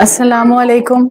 Assalamu alaikum.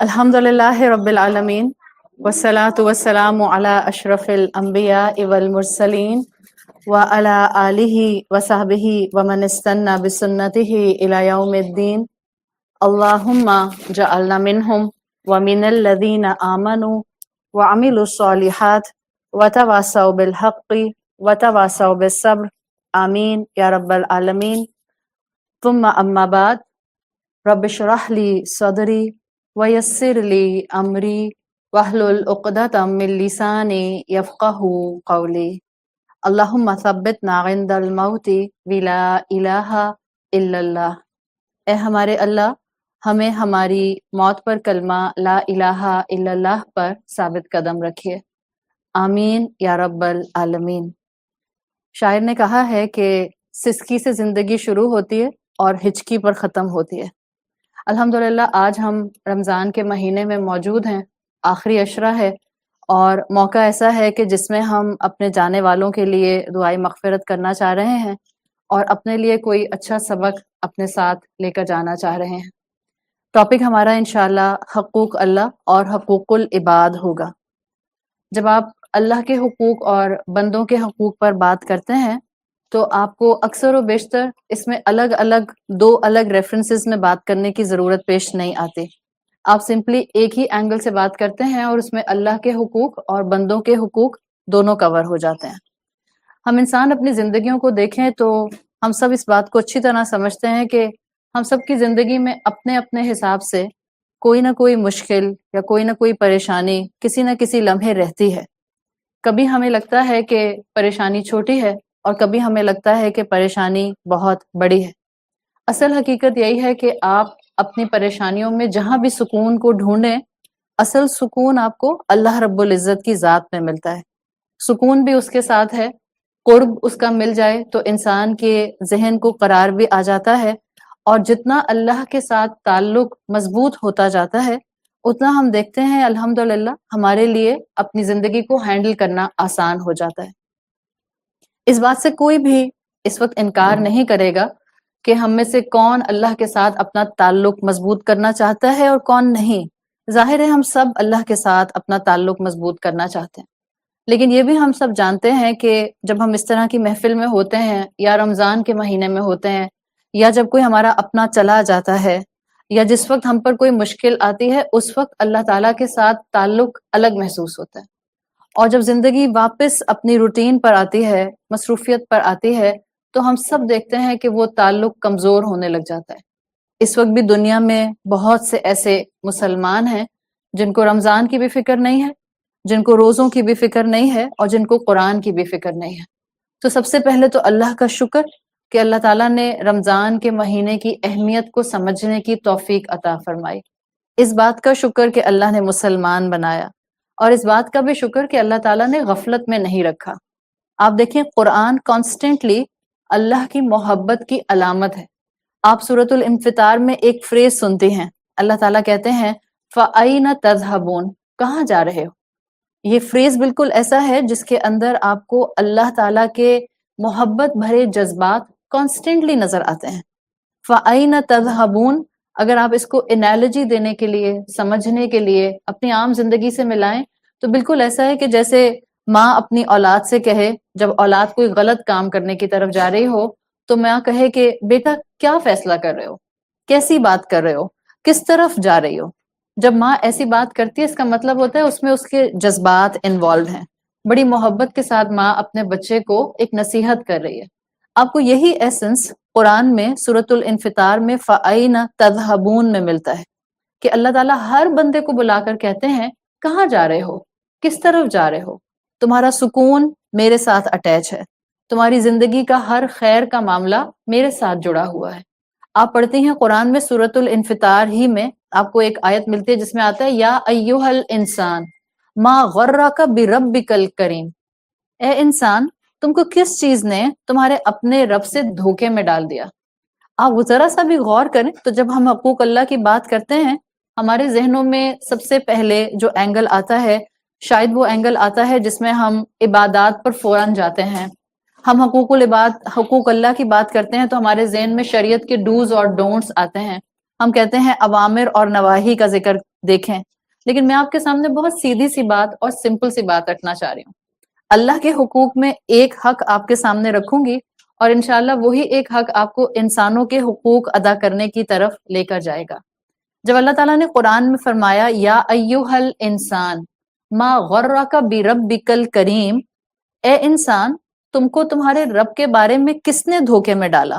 Alhamdulillahi Rabbil Alameen. Wassalatu wassalamu ala ashrafil anbiya wal mursaleen wa ala alihi wa sahbihi wa man istanna bi sunnatihi ila yawmiddin. Allahumma ja'alna minhum wa minal ladhina amanu wa amilu salihat wa tawasaw bil haqqi wa tawasaw bis sabr. Ameen ya Rabbal Alameen. ثم أما بعد رب اشرح لي صدري ويسر لي أمري واحلل عقدة من لساني يفقهوا قولي اللهم ثبتنا عند الموت ولا إله إلا الله. اے ہمارے اللہ ہمیں ہماری موت پر کلمہ لا الہ الا اللہ پر ثابت قدم رکھیے. آمین یا رب العالمین. شاعر نے کہا ہے کہ سسکی سے زندگی شروع ہوتی ہے اور ہچکی پر ختم ہوتی ہے. الحمدللہ آج ہم رمضان کے مہینے میں موجود ہیں، آخری عشرہ ہے اور موقع ایسا ہے کہ جس میں ہم اپنے جانے والوں کے لیے دعائے مغفرت کرنا چاہ رہے ہیں اور اپنے لیے کوئی اچھا سبق اپنے ساتھ لے کر جانا چاہ رہے ہیں. ٹاپک ہمارا انشاءاللہ حقوق اللہ اور حقوق العباد ہوگا. جب آپ اللہ کے حقوق اور بندوں کے حقوق پر بات کرتے ہیں تو آپ کو اکثر و بیشتر اس میں دو الگ ریفرنسز میں بات کرنے کی ضرورت پیش نہیں آتی. آپ سمپلی ایک ہی اینگل سے بات کرتے ہیں اور اس میں اللہ کے حقوق اور بندوں کے حقوق دونوں کور ہو جاتے ہیں. ہم انسان اپنی زندگیوں کو دیکھیں تو ہم سب اس بات کو اچھی طرح سمجھتے ہیں کہ ہم سب کی زندگی میں اپنے اپنے حساب سے کوئی نہ کوئی مشکل یا کوئی نہ کوئی پریشانی کسی نہ کسی لمحے رہتی ہے. کبھی ہمیں لگتا ہے کہ پریشانی چھوٹی ہے اور کبھی ہمیں لگتا ہے کہ پریشانی بہت بڑی ہے. اصل حقیقت یہی ہے کہ آپ اپنی پریشانیوں میں جہاں بھی سکون کو ڈھونڈیں، اصل سکون آپ کو اللہ رب العزت کی ذات میں ملتا ہے. سکون بھی اس کے ساتھ ہے، قرب اس کا مل جائے تو انسان کے ذہن کو قرار بھی آ جاتا ہے اور جتنا اللہ کے ساتھ تعلق مضبوط ہوتا جاتا ہے اتنا ہم دیکھتے ہیں الحمدللہ ہمارے لیے اپنی زندگی کو ہینڈل کرنا آسان ہو جاتا ہے. اس بات سے کوئی بھی اس وقت انکار نہیں کرے گا کہ ہم میں سے کون اللہ کے ساتھ اپنا تعلق مضبوط کرنا چاہتا ہے اور کون نہیں. ظاہر ہے ہم سب اللہ کے ساتھ اپنا تعلق مضبوط کرنا چاہتے ہیں، لیکن یہ بھی ہم سب جانتے ہیں کہ جب ہم اس طرح کی محفل میں ہوتے ہیں یا رمضان کے مہینے میں ہوتے ہیں یا جب کوئی ہمارا اپنا چلا جاتا ہے یا جس وقت ہم پر کوئی مشکل آتی ہے اس وقت اللہ تعالیٰ کے ساتھ تعلق الگ محسوس ہوتا ہے. اور جب زندگی واپس اپنی روٹین پر آتی ہے، مصروفیت پر آتی ہے تو ہم سب دیکھتے ہیں کہ وہ تعلق کمزور ہونے لگ جاتا ہے. اس وقت بھی دنیا میں بہت سے ایسے مسلمان ہیں جن کو رمضان کی بھی فکر نہیں ہے، جن کو روزوں کی بھی فکر نہیں ہے اور جن کو قرآن کی بھی فکر نہیں ہے. تو سب سے پہلے تو اللہ کا شکر کہ اللہ تعالیٰ نے رمضان کے مہینے کی اہمیت کو سمجھنے کی توفیق عطا فرمائی. اس بات کا شکر کہ اللہ نے مسلمان بنایا اور اس بات کا بھی شکر کہ اللہ تعالیٰ نے غفلت میں نہیں رکھا. آپ دیکھیں قرآن کانسٹنٹلی اللہ کی محبت کی علامت ہے. آپ سورۃ الانفطار میں ایک فریز سنتی ہیں، اللہ تعالیٰ کہتے ہیں فَأَيْنَ تَذْهَبُونَ، کہاں جا رہے ہو. یہ فریز بالکل ایسا ہے جس کے اندر آپ کو اللہ تعالیٰ کے محبت بھرے جذبات کانسٹنٹلی نظر آتے ہیں. فَأَيْنَ تَذْهَبُونَ اگر آپ اس کو انالوجی دینے کے لیے، سمجھنے کے لیے اپنی عام زندگی سے ملائیں تو بالکل ایسا ہے کہ جیسے ماں اپنی اولاد سے کہے، جب اولاد کوئی غلط کام کرنے کی طرف جا رہی ہو تو ماں کہے کہ بیٹا کیا فیصلہ کر رہے ہو، کیسی بات کر رہے ہو، کس طرف جا رہی ہو. جب ماں ایسی بات کرتی ہے اس کا مطلب ہوتا ہے اس میں اس کے جذبات انوالوڈ ہیں. بڑی محبت کے ساتھ ماں اپنے بچے کو ایک نصیحت کر رہی ہے. آپ کو یہی ایسنس قرآن میں سورۃ الانفطار میں فَأَيْنَ تَذْهَبُونَ میں ملتا ہے کہ اللہ تعالیٰ ہر بندے کو بلا کر کہتے ہیں کہاں جا رہے ہو، کس طرف جا رہے ہو. تمہارا سکون میرے ساتھ اٹیچ ہے، تمہاری زندگی کا ہر خیر کا معاملہ میرے ساتھ جڑا ہوا ہے. آپ پڑھتے ہیں قرآن میں سورۃ الانفطار ہی میں آپ کو ایک آیت ملتی ہے جس میں آتا ہے یا ایھا الانسان ما غرک بربک الکریم، اے انسان تم کو کس چیز نے تمہارے اپنے رب سے دھوکے میں ڈال دیا. آپ ذرا سا بھی غور کریں تو جب ہم حقوق اللہ کی بات کرتے ہیں ہمارے ذہنوں میں سب سے پہلے جو اینگل آتا ہے شاید وہ اینگل آتا ہے جس میں ہم عبادات پر فوراً جاتے ہیں. ہم حقوق اللہ کی بات کرتے ہیں تو ہمارے ذہن میں شریعت کے ڈوز اور ڈونٹس آتے ہیں. ہم کہتے ہیں اوامر اور نواہی کا ذکر دیکھیں. لیکن میں آپ کے سامنے بہت سیدھی سی بات اور سمپل سی بات رکھنا چاہ رہی ہوں. اللہ کے حقوق میں ایک حق آپ کے سامنے رکھوں گی اور انشاءاللہ وہی ایک حق آپ کو انسانوں کے حقوق ادا کرنے کی طرف لے کر جائے گا. جب اللہ تعالیٰ نے قرآن میں فرمایا یا ایھا الانسان ما غرک بربک الکریم، اے انسان تم کو تمہارے رب کے بارے میں کس نے دھوکے میں ڈالا.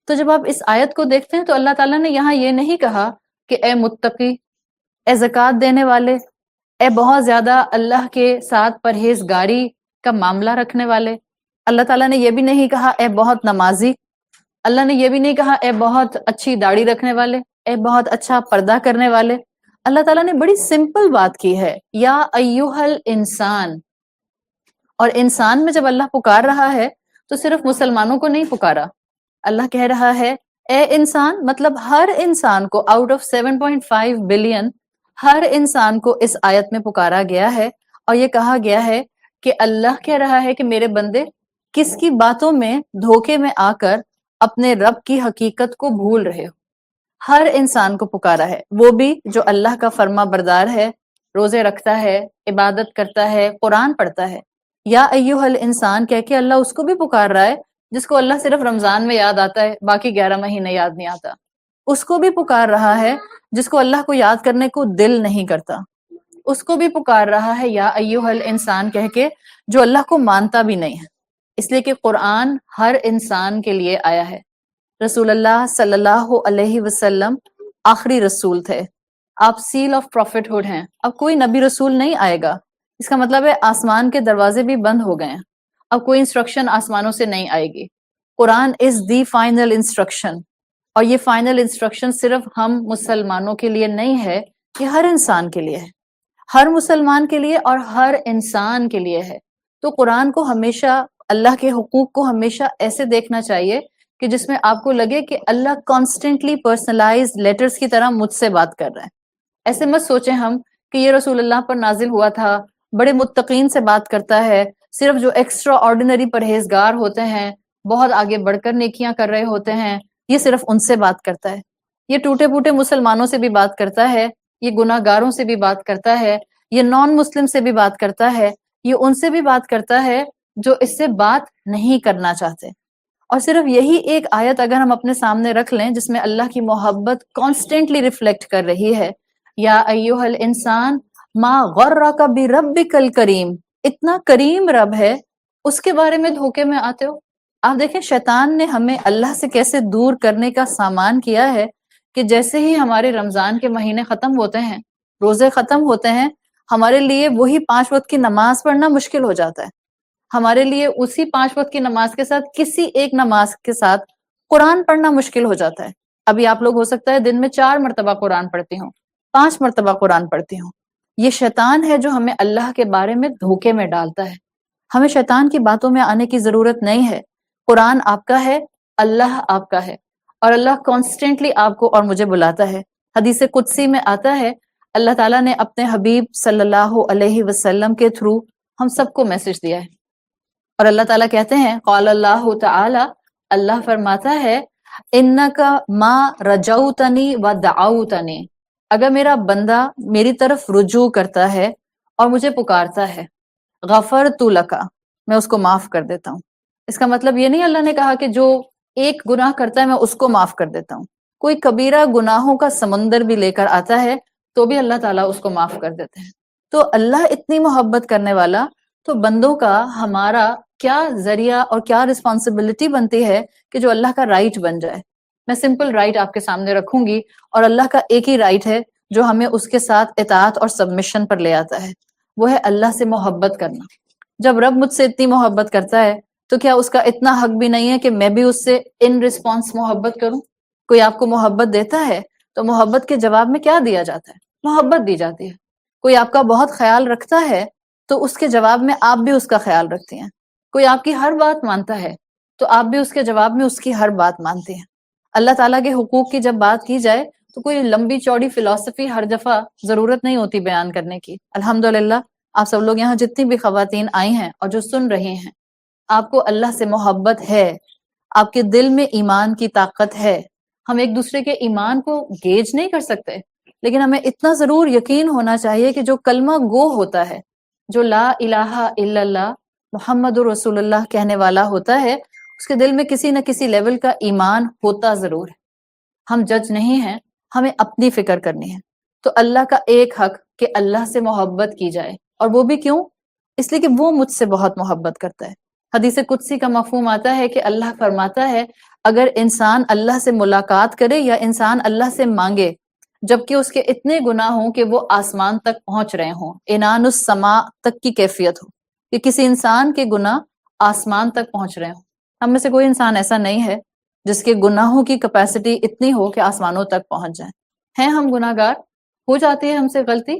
تو جب آپ اس آیت کو دیکھتے ہیں تو اللہ تعالیٰ نے یہاں یہ نہیں کہا کہ اے متقی، اے زکوٰۃ دینے والے، اے بہت زیادہ اللہ کے ساتھ پرہیزگاری کا معاملہ رکھنے والے. اللہ تعالیٰ نے یہ بھی نہیں کہا اے بہت نمازی. اللہ نے یہ بھی نہیں کہا اے بہت اچھی داڑھی رکھنے والے، اے بہت اچھا پردہ کرنے والے. اللہ تعالیٰ نے بڑی سمپل بات کی ہے، یا ایھا الانسان. اور انسان میں جب اللہ پکار رہا ہے تو صرف مسلمانوں کو نہیں پکارا. اللہ کہہ رہا ہے اے انسان، مطلب ہر انسان کو آؤٹ آف 7.5 بلین ہر انسان کو اس آیت میں پکارا گیا ہے. اور یہ کہا گیا ہے کہ اللہ کہہ رہا ہے کہ میرے بندے کس کی باتوں میں دھوکے میں آ کر اپنے رب کی حقیقت کو بھول رہے ہو. ہر انسان کو پکارا ہے، وہ بھی جو اللہ کا فرما بردار ہے، روزے رکھتا ہے، عبادت کرتا ہے، قرآن پڑھتا ہے. یا ایھا الانسان کہہ کے اللہ اس کو بھی پکار رہا ہے جس کو اللہ صرف رمضان میں یاد آتا ہے، باقی 11 مہینے یاد نہیں آتا. اس کو بھی پکار رہا ہے جس کو اللہ کو یاد کرنے کو دل نہیں کرتا. اس کو بھی پکار رہا ہے یا ایھا الانسان کہہ کے جو اللہ کو مانتا بھی نہیں ہے. اس لیے کہ قرآن ہر انسان کے لیے آیا ہے. رسول اللہ صلی اللہ علیہ وسلم آخری رسول تھے. آپ سیل آف پروفٹ ہوڈ ہیں. اب کوئی نبی رسول نہیں آئے گا. اس کا مطلب ہے آسمان کے دروازے بھی بند ہو گئے ہیں. اب کوئی انسٹرکشن آسمانوں سے نہیں آئے گی. قرآن از دی فائنل انسٹرکشن. اور یہ فائنل انسٹرکشن صرف ہم مسلمانوں کے لیے نہیں ہے، یہ ہر انسان کے لیے ہے. ہر مسلمان کے لیے اور ہر انسان کے لیے ہے. تو قرآن کو ہمیشہ، اللہ کے حقوق کو ہمیشہ ایسے دیکھنا چاہیے کہ جس میں آپ کو لگے کہ اللہ کانسٹنٹلی پرسنلائز لیٹرز کی طرح مجھ سے بات کر رہا ہے. ایسے مت سوچیں ہم کہ یہ رسول اللہ پر نازل ہوا تھا، بڑے متقین سے بات کرتا ہے، صرف جو ایکسٹرا آرڈینری پرہیزگار ہوتے ہیں، بہت آگے بڑھ کر نیکیاں کر رہے ہوتے ہیں، یہ صرف ان سے بات کرتا ہے. یہ ٹوٹے پوٹے مسلمانوں سے بھی بات کرتا ہے، یہ گناہ گاروں سے بھی بات کرتا ہے، یہ نان مسلم سے بھی بات کرتا ہے، یہ ان سے بھی بات کرتا ہے جو اس سے بات نہیں کرنا چاہتے. اور صرف یہی ایک آیت اگر ہم اپنے سامنے رکھ لیں جس میں اللہ کی محبت کانسٹنٹلی ریفلیکٹ کر رہی ہے، یا ایھا الانسان ما غرک بربک الکریم، اتنا کریم رب ہے، اس کے بارے میں دھوکے میں آتے ہو. آپ دیکھیں شیطان نے ہمیں اللہ سے کیسے دور کرنے کا سامان کیا ہے کہ جیسے ہی ہمارے رمضان کے مہینے ختم ہوتے ہیں، روزے ختم ہوتے ہیں، ہمارے لیے وہی 5 وقت کی نماز پڑھنا مشکل ہو جاتا ہے. ہمارے لیے اسی 5 وقت کی نماز کے ساتھ کسی ایک نماز کے ساتھ قرآن پڑھنا مشکل ہو جاتا ہے. ابھی آپ لوگ ہو سکتا ہے دن میں 4 مرتبہ قرآن پڑھتی ہوں، 5 مرتبہ قرآن پڑھتی ہوں. یہ شیطان ہے جو ہمیں اللہ کے بارے میں دھوکے میں ڈالتا ہے. ہمیں شیطان کی باتوں میں آنے کی ضرورت نہیں ہے. قرآن آپ کا ہے، اللہ آپ کا ہے، اور اللہ کانسٹنٹلی آپ کو اور مجھے بلاتا ہے. حدیث قدسی میں آتا ہے اللہ تعالیٰ نے اپنے حبیب صلی اللہ علیہ وسلم کے تھرو ہم سب کو میسج دیا ہے. اور اللہ تعالیٰ کہتے ہیں قال اللہ تعالی، اللہ فرماتا ہے انک ما رجوتنی و دعوتنی، اگر میرا بندہ میری طرف رجوع کرتا ہے اور مجھے پکارتا ہے، غفرت لک، میں اس کو معاف کر دیتا ہوں. اس کا مطلب یہ نہیں اللہ نے کہا کہ جو ایک گناہ کرتا ہے میں اس کو معاف کر دیتا ہوں. کوئی کبیرہ گناہوں کا سمندر بھی لے کر آتا ہے تو بھی اللہ تعالیٰ اس کو معاف کر دیتے ہیں. تو اللہ اتنی محبت کرنے والا، تو بندوں کا ہمارا کیا ذریعہ اور کیا رسپانسبلٹی بنتی ہے کہ جو اللہ کا رائٹ بن جائے. میں سمپل رائٹ آپ کے سامنے رکھوں گی، اور اللہ کا ایک ہی رائٹ ہے جو ہمیں اس کے ساتھ اطاعت اور سبمشن پر لے آتا ہے، وہ ہے اللہ سے محبت کرنا. جب رب مجھ سے اتنی محبت کرتا ہے تو کیا اس کا اتنا حق بھی نہیں ہے کہ میں بھی اس سے ان رسپانس محبت کروں؟ کوئی آپ کو محبت دیتا ہے تو محبت کے جواب میں کیا دیا جاتا ہے؟ محبت دی جاتی ہے. کوئی آپ کا بہت خیال رکھتا ہے تو اس کے جواب میں آپ بھی اس کا خیال رکھتی ہیں. کوئی آپ کی ہر بات مانتا ہے تو آپ بھی اس کے جواب میں اس کی ہر بات مانتے ہیں. اللہ تعالیٰ کے حقوق کی جب بات کی جائے تو کوئی لمبی چوڑی فلسفی ہر دفعہ ضرورت نہیں ہوتی بیان کرنے کی. الحمدللہ آپ سب لوگ یہاں جتنی بھی خواتین آئی ہیں اور جو سن رہی ہیں، آپ کو اللہ سے محبت ہے، آپ کے دل میں ایمان کی طاقت ہے. ہم ایک دوسرے کے ایمان کو گیج نہیں کر سکتے، لیکن ہمیں اتنا ضرور یقین ہونا چاہیے کہ جو کلمہ گو ہوتا ہے، جو لا الہ الا اللہ محمد رسول اللہ کہنے والا ہوتا ہے، اس کے دل میں کسی نہ کسی لیول کا ایمان ہوتا ضرور ہے. ہم جج نہیں ہیں، ہمیں اپنی فکر کرنی ہے. تو اللہ کا ایک حق کہ اللہ سے محبت کی جائے، اور وہ بھی کیوں؟ اس لیے کہ وہ مجھ سے بہت محبت کرتا ہے. حدیث قدسی کا مفہوم آتا ہے کہ اللہ فرماتا ہے اگر انسان اللہ سے ملاقات کرے یا انسان اللہ سے مانگے جبکہ اس کے اتنے گناہ ہوں کہ وہ آسمان تک پہنچ رہے ہوں، انان السما تک کی کیفیت ہو کہ کسی انسان کے گناہ آسمان تک پہنچ رہے ہوں. ہم میں سے کوئی انسان ایسا نہیں ہے جس کے گناہوں کی کیپیسٹی اتنی ہو کہ آسمانوں تک پہنچ جائیں. ہیں ہم گناہ گار، ہو جاتی ہے ہم سے غلطی،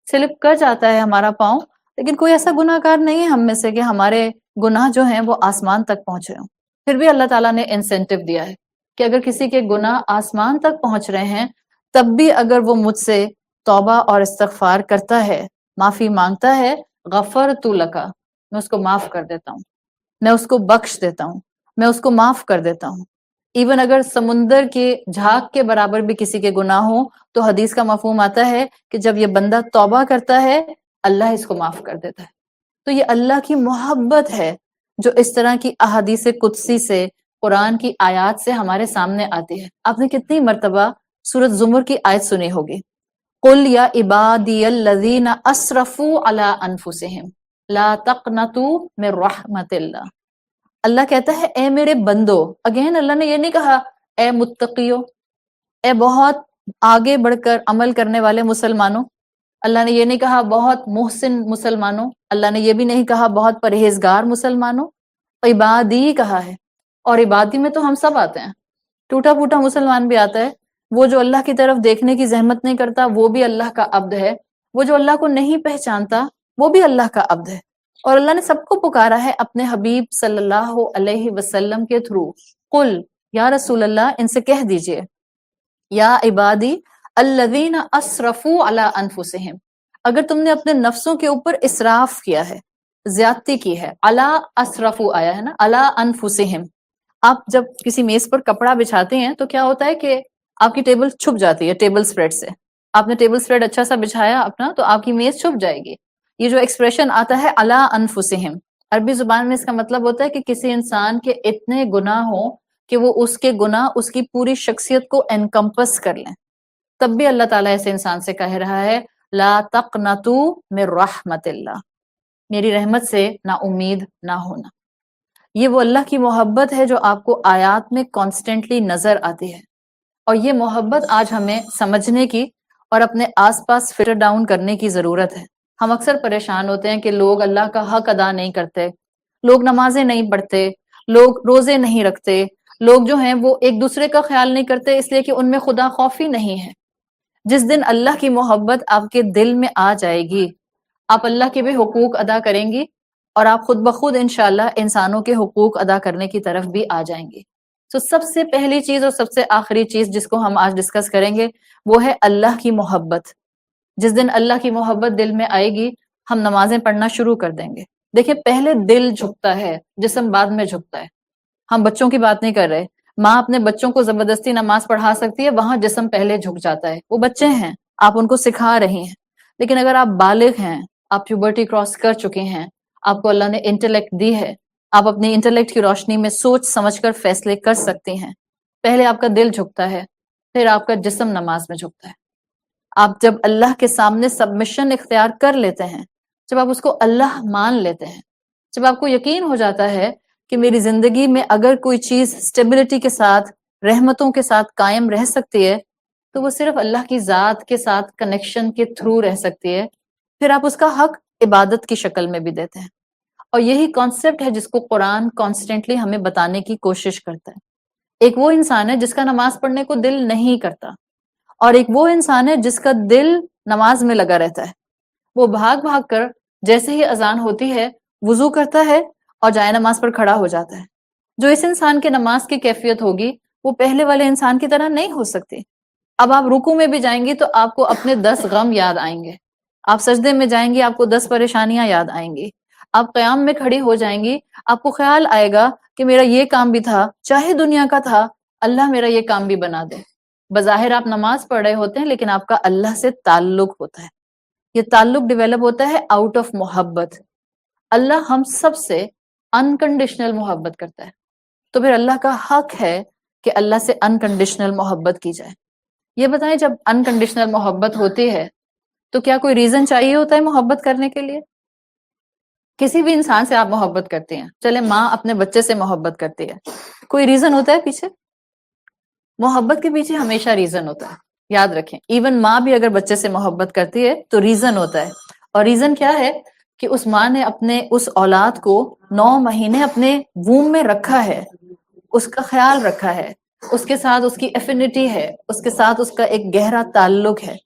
سلپ کر جاتا ہے ہمارا پاؤں، لیکن کوئی ایسا گناہ گار نہیں ہے ہم میں سے کہ ہمارے گناہ جو ہیں وہ آسمان تک پہنچے ہوں. پھر بھی اللہ تعالیٰ نے انسینٹیو دیا ہے کہ اگر کسی کے گناہ آسمان تک پہنچ رہے ہیں تب بھی اگر وہ مجھ سے توبہ اور استغفار کرتا ہے، معافی مانگتا ہے، غفرت لکا، میں اس کو معاف کر دیتا ہوں، میں اس کو بخش دیتا ہوں، میں اس کو معاف کر دیتا ہوں. ایون اگر سمندر کے جھاگ کے برابر بھی کسی کے گناہ ہوں تو حدیث کا مفہوم آتا ہے کہ جب یہ بندہ توبہ کرتا ہے اللہ اس کو معاف کر دیتا ہے. تو یہ اللہ کی محبت ہے جو اس طرح کی احادیث قدسی سے، قرآن کی آیات سے ہمارے سامنے آتی ہے. آپ نے کتنی مرتبہ سورۃ زمر کی آیت سنی ہوگی، قل یا عبادی الذین اسرفوا علی انفسہم لا تقنطوا من رحمت اللہ. اللہ کہتا ہے اے میرے بندو. اگین اللہ نے یہ نہیں کہا اے متقیو، اے بہت آگے بڑھ کر عمل کرنے والے مسلمانوں. اللہ نے یہ نہیں کہا بہت محسن مسلمانوں. اللہ نے یہ بھی نہیں کہا بہت پرہیزگار مسلمانوں. عبادی کہا ہے، اور عبادی میں تو ہم سب آتے ہیں. ٹوٹا پھوٹا مسلمان بھی آتا ہے، وہ جو اللہ کی طرف دیکھنے کی زحمت نہیں کرتا وہ بھی اللہ کا عبد ہے، وہ جو اللہ کو نہیں پہچانتا وہ بھی اللہ کا عبد ہے. اور اللہ نے سب کو پکارا ہے اپنے حبیب صلی اللہ علیہ وسلم کے تھرو. قل یا رسول اللہ ان سے کہہ دیجئے یا عبادی الذین اسرفوا علی انفسہم، اگر تم نے اپنے نفسوں کے اوپر اسراف کیا ہے، زیادتی کی ہے، علی اسرفوا آیا ہے نا، علی انفسہم. آپ جب کسی میز پر کپڑا بچھاتے ہیں تو کیا ہوتا ہے کہ آپ کی ٹیبل چھپ جاتی ہے ٹیبل سپریڈ سے. آپ نے ٹیبل سپریڈ اچھا سا بچھایا اپنا تو آپ کی میز چھپ جائے گی. یہ جو ایکسپریشن آتا ہے علی انفسہم، عربی زبان میں اس کا مطلب ہوتا ہے کہ کسی انسان کے اتنے گناہ ہوں کہ وہ اس کے گناہ اس کی پوری شخصیت کو انکمپس کر لیں. تب بھی اللہ تعالیٰ ایسے انسان سے کہہ رہا ہے لا تقنطوا من رحمت اللہ، میری رحمت سے نا امید نہ ہونا. یہ وہ اللہ کی محبت ہے جو آپ کو آیات میں کانسٹنٹلی نظر آتی ہے، اور یہ محبت آج ہمیں سمجھنے کی اور اپنے آس پاس فلٹر ڈاؤن کرنے کی ضرورت ہے. ہم اکثر پریشان ہوتے ہیں کہ لوگ اللہ کا حق ادا نہیں کرتے، لوگ نمازیں نہیں پڑھتے، لوگ روزے نہیں رکھتے، لوگ جو ہیں وہ ایک دوسرے کا خیال نہیں کرتے اس لیے کہ ان میں خدا خوفی نہیں ہے. جس دن اللہ کی محبت آپ کے دل میں آ جائے گی، آپ اللہ کے بھی حقوق ادا کریں گی اور آپ خود بخود انشاءاللہ انسانوں کے حقوق ادا کرنے کی طرف بھی آ جائیں گے. تو سب سے پہلی چیز اور سب سے آخری چیز جس کو ہم آج ڈسکس کریں گے وہ ہے اللہ کی محبت. جس دن اللہ کی محبت دل میں آئے گی ہم نمازیں پڑھنا شروع کر دیں گے. دیکھیں پہلے دل جھکتا ہے، جسم بعد میں جھکتا ہے. ہم بچوں کی بات نہیں کر رہے. ماں اپنے بچوں کو زبردستی نماز پڑھا سکتی ہے، وہاں جسم پہلے جھک جاتا ہے. وہ بچے ہیں، آپ ان کو سکھا رہی ہیں. لیکن اگر آپ بالغ ہیں، آپ پیوبرٹی کراس کر چکے ہیں، آپ کو اللہ نے انٹلیکٹ دی ہے، آپ اپنی انٹلیکٹ کی روشنی میں سوچ سمجھ کر فیصلے کر سکتے ہیں. پہلے آپ کا دل جھکتا ہے، پھر آپ کا جسم نماز میں جھکتا ہے. آپ جب اللہ کے سامنے سبمشن اختیار کر لیتے ہیں، جب آپ اس کو اللہ مان لیتے ہیں، جب آپ کو یقین ہو جاتا ہے کہ میری زندگی میں اگر کوئی چیز اسٹیبلٹی کے ساتھ، رحمتوں کے ساتھ قائم رہ سکتی ہے تو وہ صرف اللہ کی ذات کے ساتھ کنیکشن کے تھرو رہ سکتی ہے. پھر آپ اس کا حق عبادت کی شکل میں بھی دیتے ہیں. اور یہی کانسیپٹ ہے جس کو قرآن کانسٹنٹلی ہمیں بتانے کی کوشش کرتا ہے. ایک وہ انسان ہے جس کا نماز پڑھنے کو دل نہیں کرتا، اور ایک وہ انسان ہے جس کا دل نماز میں لگا رہتا ہے. وہ بھاگ بھاگ کر جیسے ہی اذان ہوتی ہے وضو کرتا ہے اور جائے نماز پر کھڑا ہو جاتا ہے. جو اس انسان کے نماز کی کیفیت ہوگی وہ پہلے والے انسان کی طرح نہیں ہو سکتی. اب آپ رکوع میں بھی جائیں گی تو آپ کو اپنے 10 غم یاد آئیں گے. آپ سجدے میں جائیں گے آپ کو 10 پریشانیاں یاد آئیں گی. آپ قیام میں کھڑی ہو جائیں گی، آپ کو خیال آئے گا کہ میرا یہ کام بھی تھا، چاہے دنیا کا تھا، اللہ میرا یہ کام بھی بنا دے۔ بظاہر آپ نماز پڑھ رہے ہوتے ہیں لیکن آپ کا اللہ سے تعلق ہوتا ہے، یہ تعلق ڈیولپ ہوتا ہے آؤٹ آف محبت۔ اللہ ہم سب سے انکنڈیشنل محبت کرتا ہے، تو پھر اللہ کا حق ہے کہ اللہ سے انکنڈیشنل محبت کی جائے۔ یہ بتائیں جب انکنڈیشنل محبت ہوتی ہے تو کیا کوئی ریزن چاہیے ہوتا ہے محبت کرنے کے لیے؟ کسی بھی انسان سے آپ محبت کرتے ہیں، چلے ماں اپنے بچے سے محبت کرتی ہے، کوئی ریزن ہوتا ہے پیچھے؟ محبت کے پیچھے ہمیشہ ریزن ہوتا ہے، یاد رکھیں۔ ایون ماں بھی اگر بچے سے محبت کرتی ہے تو ریزن ہوتا ہے، اور ریزن کیا ہے کہ اس ماں نے اپنے اس اولاد کو 9 مہینے اپنے ووم میں رکھا ہے، اس کا خیال رکھا ہے، اس کے ساتھ اس کی ایفینٹی ہے، اس کے ساتھ اس کا ایک گہرا تعلق ہے۔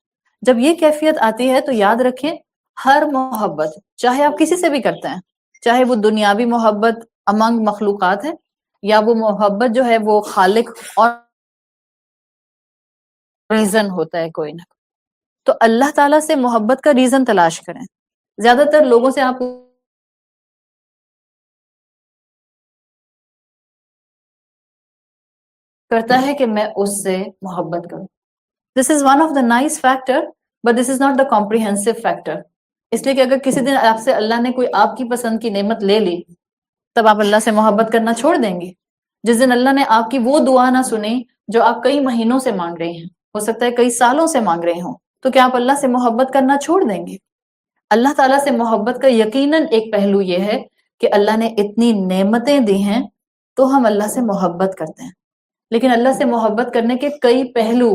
جب یہ کیفیت آتی ہے تو یاد رکھیں ہر محبت، چاہے آپ کسی سے بھی کرتے ہیں، چاہے وہ دنیاوی محبت امنگ مخلوقات ہے یا وہ محبت جو ہے وہ خالق، اور ریزن ہوتا ہے کوئی نہ، تو اللہ تعالیٰ سے محبت کا ریزن تلاش کریں۔ زیادہ تر لوگوں سے آپ کرتا ہے کہ میں اس سے محبت کروں۔ This is one of the nice factor but this is not the comprehensive factor, اس لیے کہ اگر کسی دن آپ سے اللہ نے کوئی آپ کی پسند کی نعمت لے لی تب آپ اللہ سے محبت کرنا چھوڑ دیں گے؟ جس دن اللہ نے آپ کی وہ دعا نہ سنی جو آپ کئی مہینوں سے مانگ رہے ہیں، ہو سکتا ہے کئی سالوں سے مانگ رہے ہوں، تو کیا آپ اللہ سے محبت کرنا چھوڑ دیں گے؟ اللہ تعالیٰ سے محبت کا یقیناً ایک پہلو یہ ہے کہ اللہ نے اتنی نعمتیں دی ہیں تو ہم اللہ سے محبت کرتے ہیں، لیکن اللہ سے محبت کرنے کے کئی پہلو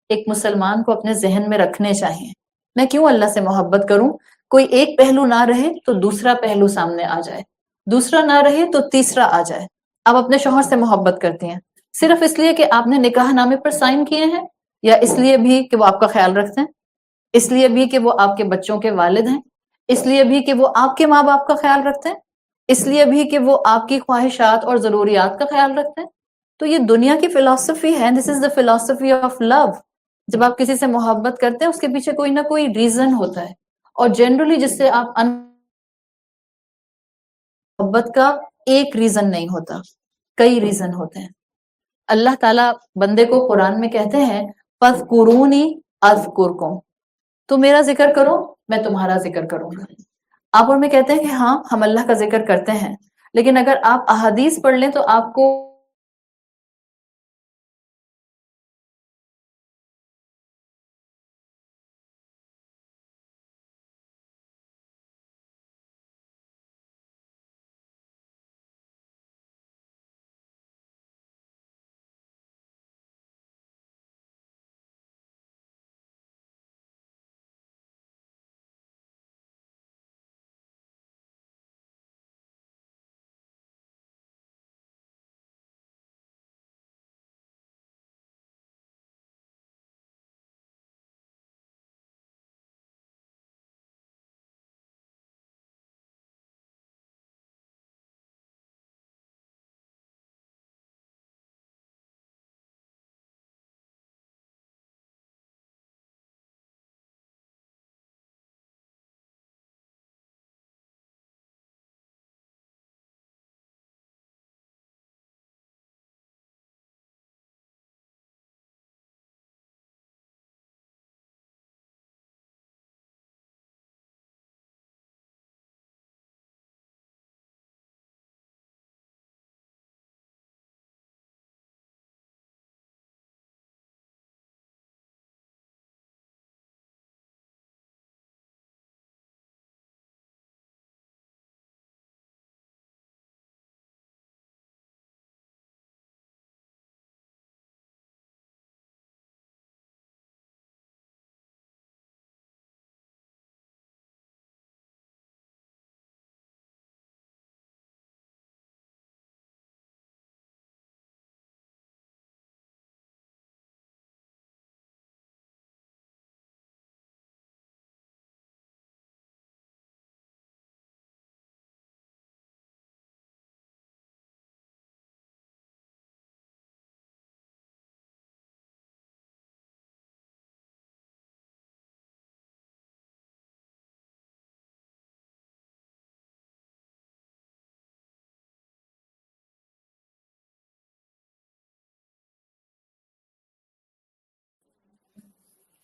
ایک مسلمان کو اپنے ذہن میں رکھنے چاہیے۔ میں کیوں اللہ سے محبت کروں؟ کوئی ایک پہلو نہ رہے تو دوسرا پہلو سامنے آ جائے، دوسرا نہ رہے تو تیسرا آ جائے۔ آپ اپنے شوہر سے محبت کرتی ہیں صرف اس لیے کہ آپ نے نکاح نامے پر سائن کیے ہیں، یا اس لیے بھی کہ وہ آپ کا خیال رکھتے ہیں، اس لیے بھی کہ وہ آپ کے بچوں کے والد ہیں، اس لیے بھی کہ وہ آپ کے ماں باپ کا خیال رکھتے ہیں، اس لیے بھی کہ وہ آپ کی خواہشات اور ضروریات کا خیال رکھتے ہیں؟ تو یہ دنیا کی فلسفی ہے، دس از دا فلسفی آف لو۔ جب آپ کسی سے محبت کرتے ہیں اس کے پیچھے کوئی نہ کوئی ریزن ہوتا ہے، اور جنرلی جس سے آپ محبت کا ایک ریزن نہیں ہوتا، کئی ریزن ہوتے ہیں۔ اللہ تعالیٰ بندے کو قرآن میں کہتے ہیں فَاذْكُرُونِي أَذْكُرْكُمْ، تو میرا ذکر کرو میں تمہارا ذکر کروں گا۔ آپ اور میں کہتے ہیں کہ ہاں ہم اللہ کا ذکر کرتے ہیں، لیکن اگر آپ احادیث پڑھ لیں تو آپ کو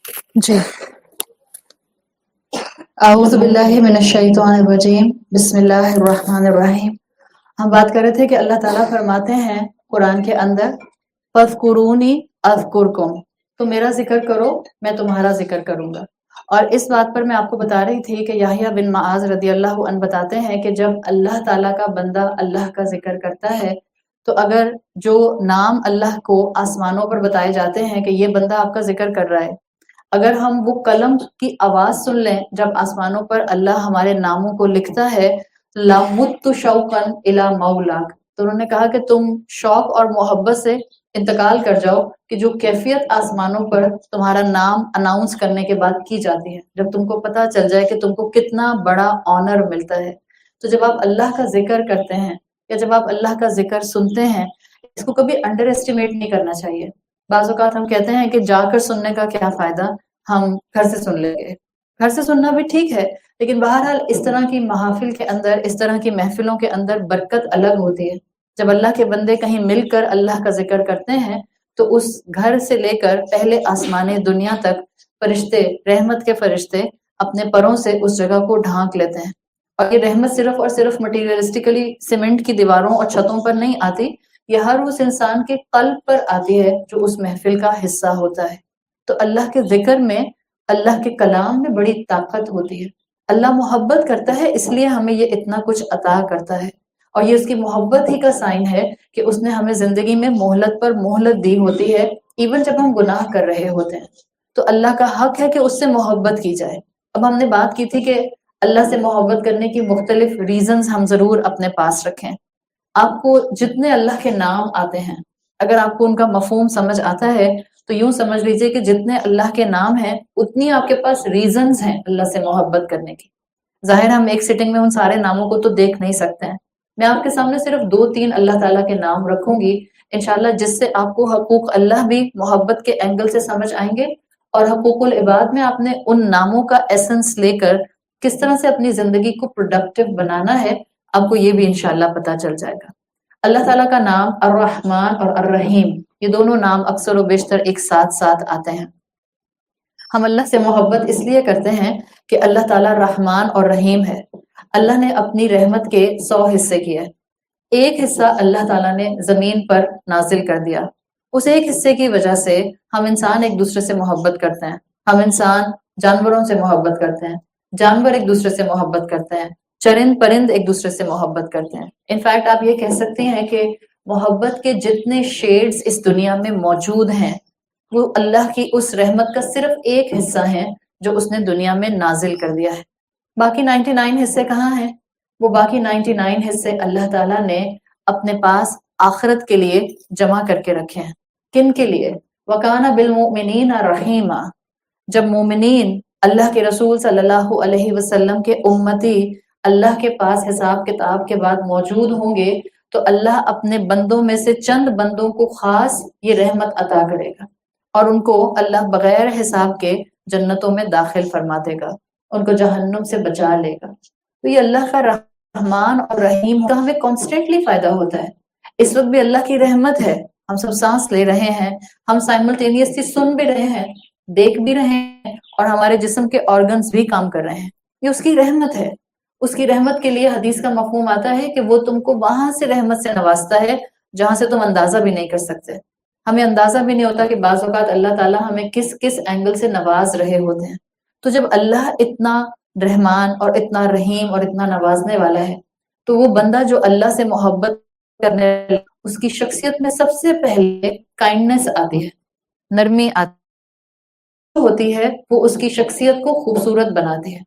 جی اعوذ باللہ من الشیطان الرجیم بسم اللہ الرحمن الرحیم. ہم بات کر رہے تھے کہ اللہ تعالیٰ فرماتے ہیں قرآن کے اندر فَاذْكُرُونِي أَذْكُرْكُمْ، تو میرا ذکر کرو میں تمہارا ذکر کروں گا. اور اس بات پر میں آپ کو بتا رہی تھی کہ یحییٰ بن معاذ رضی اللہ عنہ بتاتے ہیں کہ جب اللہ تعالیٰ کا بندہ اللہ کا ذکر کرتا ہے تو اگر جو نام اللہ کو آسمانوں پر بتائے جاتے ہیں کہ یہ بندہ آپ کا ذکر کر رہا ہے، اگر ہم وہ قلم کی آواز سن لیں جب آسمانوں پر اللہ ہمارے ناموں کو لکھتا ہے لَمُتُّ شَوْقًا إِلَى مَوْلَاكَ، تو انہوں نے کہا کہ تم شوق اور محبت سے انتقال کر جاؤ کہ جو کیفیت آسمانوں پر تمہارا نام اناؤنس کرنے کے بعد کی جاتی ہے، جب تم کو پتہ چل جائے کہ تم کو کتنا بڑا آنر ملتا ہے. تو جب آپ اللہ کا ذکر کرتے ہیں یا جب آپ اللہ کا ذکر سنتے ہیں، اس کو کبھی انڈر ایسٹیمیٹ نہیں کرنا چاہیے. بعض اوقات ہم کہتے ہیں کہ جا کر سننے کا کیا فائدہ، ہم گھر سے سن لیں گے. گھر سے سننا بھی ٹھیک ہے، لیکن بہرحال اس طرح کی محافل کے اندر، اس طرح کی محفلوں کے اندر برکت الگ ہوتی ہے. جب اللہ کے بندے کہیں مل کر اللہ کا ذکر کرتے ہیں تو اس گھر سے لے کر پہلے آسمان دنیا تک فرشتے، رحمت کے فرشتے اپنے پروں سے اس جگہ کو ڈھانک لیتے ہیں. اور یہ رحمت صرف اور صرف مٹیریلسٹیکلی سیمنٹ کی دیواروں اور چھتوں پر نہیں آتی، یہ ہر اس انسان کے قلب پر آتی ہے جو اس محفل کا حصہ ہوتا ہے. تو اللہ کے ذکر میں، اللہ کے کلام میں بڑی طاقت ہوتی ہے. اللہ محبت کرتا ہے، اس لیے ہمیں یہ اتنا کچھ عطا کرتا ہے، اور یہ اس کی محبت ہی کا سائن ہے کہ اس نے ہمیں زندگی میں مہلت پر مہلت دی ہوتی ہے، ایون جب ہم گناہ کر رہے ہوتے ہیں. تو اللہ کا حق ہے کہ اس سے محبت کی جائے. اب ہم نے بات کی تھی کہ اللہ سے محبت کرنے کی مختلف ریزنز ہم ضرور اپنے پاس رکھیں. آپ کو جتنے اللہ کے نام آتے ہیں، اگر آپ کو ان کا مفہوم سمجھ آتا ہے تو یوں سمجھ لیجئے کہ جتنے اللہ کے نام ہیں اتنی آپ کے پاس ریزنز ہیں اللہ سے محبت کرنے کی. ظاہر ہم ایک سٹنگ میں ان سارے ناموں کو تو دیکھ نہیں سکتے ہیں. میں آپ کے سامنے صرف 2-3 اللہ تعالیٰ کے نام رکھوں گی انشاءاللہ، جس سے آپ کو حقوق اللہ بھی محبت کے اینگل سے سمجھ آئیں گے، اور حقوق العباد میں آپ نے ان ناموں کا ایسنس لے کر کس طرح سے اپنی زندگی کو پروڈکٹیو بنانا ہے، آپ کو یہ بھی انشاءاللہ پتہ چل جائے گا. اللہ تعالیٰ کا نام الرحمن اور الرحیم، یہ دونوں نام اکثر و بیشتر ایک ساتھ ساتھ آتے ہیں. ہم اللہ سے محبت اس لیے کرتے ہیں کہ اللہ تعالیٰ رحمان اور رحیم ہے. اللہ نے اپنی رحمت کے 100 حصے کیے، ایک حصہ اللہ تعالیٰ نے زمین پر نازل کر دیا. اس ایک حصے کی وجہ سے ہم انسان ایک دوسرے سے محبت کرتے ہیں. ہم انسان جانوروں سے محبت کرتے ہیں، جانور ایک دوسرے سے محبت کرتے ہیں، چرند پرند ایک دوسرے سے محبت کرتے ہیں. انفیکٹ آپ یہ کہہ سکتے ہیں کہ محبت کے جتنے شیڈز اس دنیا میں موجود ہیں وہ اللہ کی اس رحمت کا صرف ایک حصہ ہے جو اس نے دنیا میں نازل کر دیا ہے. باقی 99 حصے کہاں ہیں؟ وہ باقی 99 حصے اللہ تعالیٰ نے اپنے پاس آخرت کے لیے جمع کر کے رکھے ہیں. کن کے لیے؟ وَكَانَ بِالْمُؤْمِنِينَ رَحِيمًا. جب مومنین اللہ کے رسول صلی اللہ علیہ وسلم کے امتی اللہ کے پاس حساب کتاب کے بعد موجود ہوں گے تو اللہ اپنے بندوں میں سے چند بندوں کو خاص یہ رحمت عطا کرے گا، اور ان کو اللہ بغیر حساب کے جنتوں میں داخل فرما دے گا، ان کو جہنم سے بچا لے گا. تو یہ اللہ کا رحمان اور رحیم کا ہمیں کانسٹنٹلی فائدہ ہوتا ہے. اس وقت بھی اللہ کی رحمت ہے، ہم سب سانس لے رہے ہیں، ہم سائملٹینیسلی سن بھی رہے ہیں، دیکھ بھی رہے ہیں، اور ہمارے جسم کے آرگنز بھی کام کر رہے ہیں. یہ اس کی رحمت ہے. اس کی رحمت کے لیے حدیث کا مفہوم آتا ہے کہ وہ تم کو وہاں سے رحمت سے نوازتا ہے جہاں سے تم اندازہ بھی نہیں کر سکتے. ہمیں اندازہ بھی نہیں ہوتا کہ بعض اوقات اللہ تعالیٰ ہمیں کس کس اینگل سے نواز رہے ہوتے ہیں. تو جب اللہ اتنا رحمان اور اتنا رحیم اور اتنا نوازنے والا ہے تو وہ بندہ جو اللہ سے محبت کرنے اس کی شخصیت میں سب سے پہلے کائنڈنس آتی ہے، نرمی آتی ہوتی ہے، وہ اس کی شخصیت کو خوبصورت بناتی ہے.